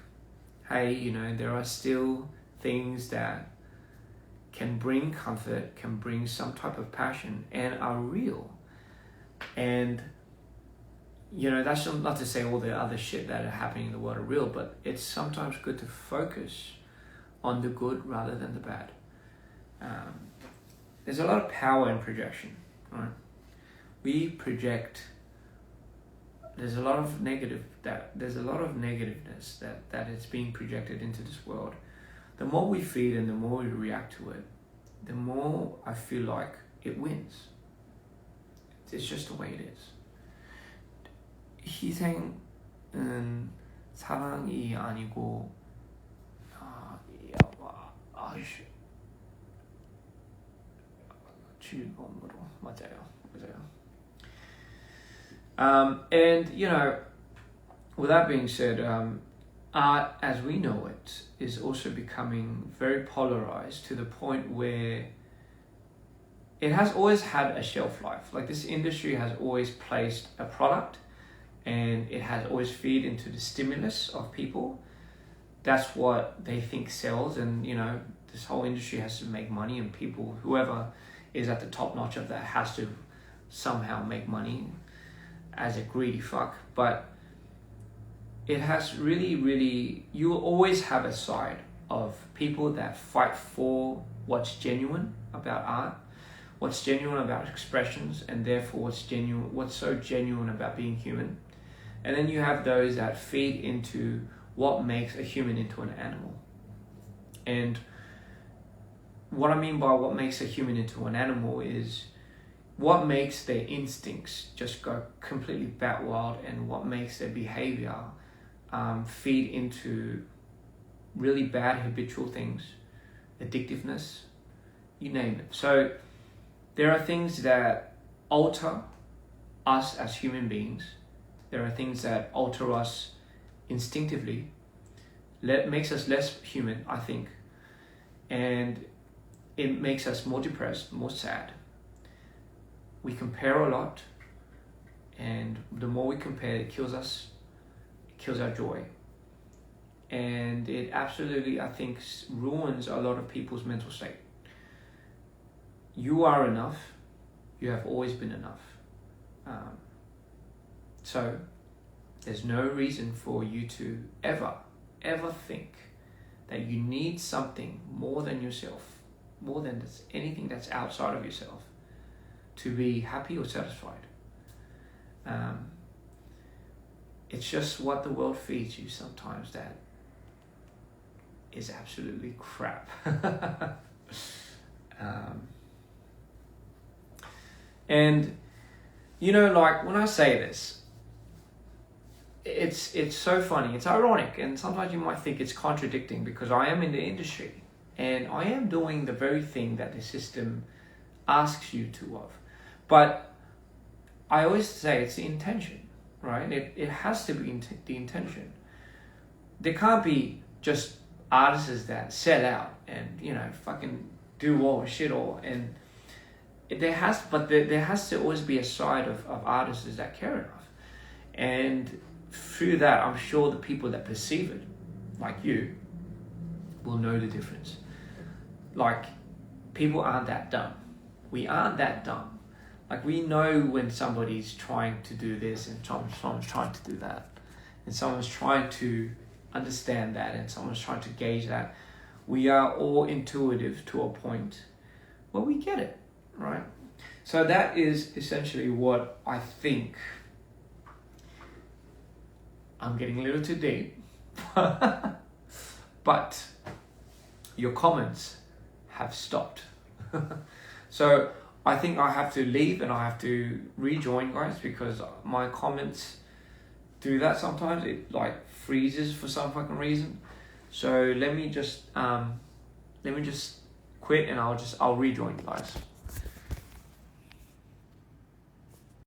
hey, there are still things that can bring comfort, can bring some type of passion, and are real. And that's not to say all the other shit that are happening in the world are real, but it's sometimes good to focus on the good rather than the bad. There's a lot of power in projection, right? We project. There's a lot of negativeness that is being projected into this world. The more we feed and the more we react to it, the more I feel like it wins. It's just the way it is. 희생은 사랑이 아니고 즐거움으로. 맞아요. And with that being said, art as we know it is also becoming very polarized to the point where it has always had a shelf life. Like, this industry has always placed a product, and it has always feed into the stimulus of people. That's what they think sells, and this whole industry has to make money, and people, whoever is at the top notch of that, has to somehow make money as a greedy fuck. But it has really, you will always have a side of people that fight for what's genuine about art, what's genuine about expressions, and therefore what's so genuine about being human. And then you have those that feed into what makes a human into an animal. And what I mean by what makes a human into an animal is what makes their instincts just go completely bat wild, and what makes their behavior feed into really bad habitual things, addictiveness, you name it. So there are things that alter us as human beings. There are things that alter us instinctively, makes us less human, I think, and it makes us more depressed, more sad. We compare a lot, and the more we compare, it kills us, it kills our joy. And it absolutely, I think, ruins a lot of people's mental state. You are enough. You have always been enough. So there's no reason for you to ever think that you need something more than yourself, more than anything that's outside of yourself, to be happy or satisfied. It's just what the world feeds you sometimes that is absolutely crap. And like, when I say this, it's so funny, it's ironic, and sometimes you might think it's contradicting, because I am in the industry and I am doing the very thing that the system asks you to of. But I always say it's the intention, right? It has to be the intention. There can't be just artists that sell out and, you know, fucking do all shit all, and there has to always be a side of artists that care enough. And through that, I'm sure the people that perceive it, like you, will know the difference. Like, people aren't that dumb. We aren't that dumb. Like, we know when somebody's trying to do this and someone's trying to do that. And someone's trying to understand that and someone's trying to gauge that. We are all intuitive to a point where we get it, right? So that is essentially what I think. I'm getting a little too deep. But your comments have stopped. So I think I have to leave and I have to rejoin, guys, because my comments do that sometimes. It like freezes for some fucking reason. So let me just quit and I'll rejoin, guys.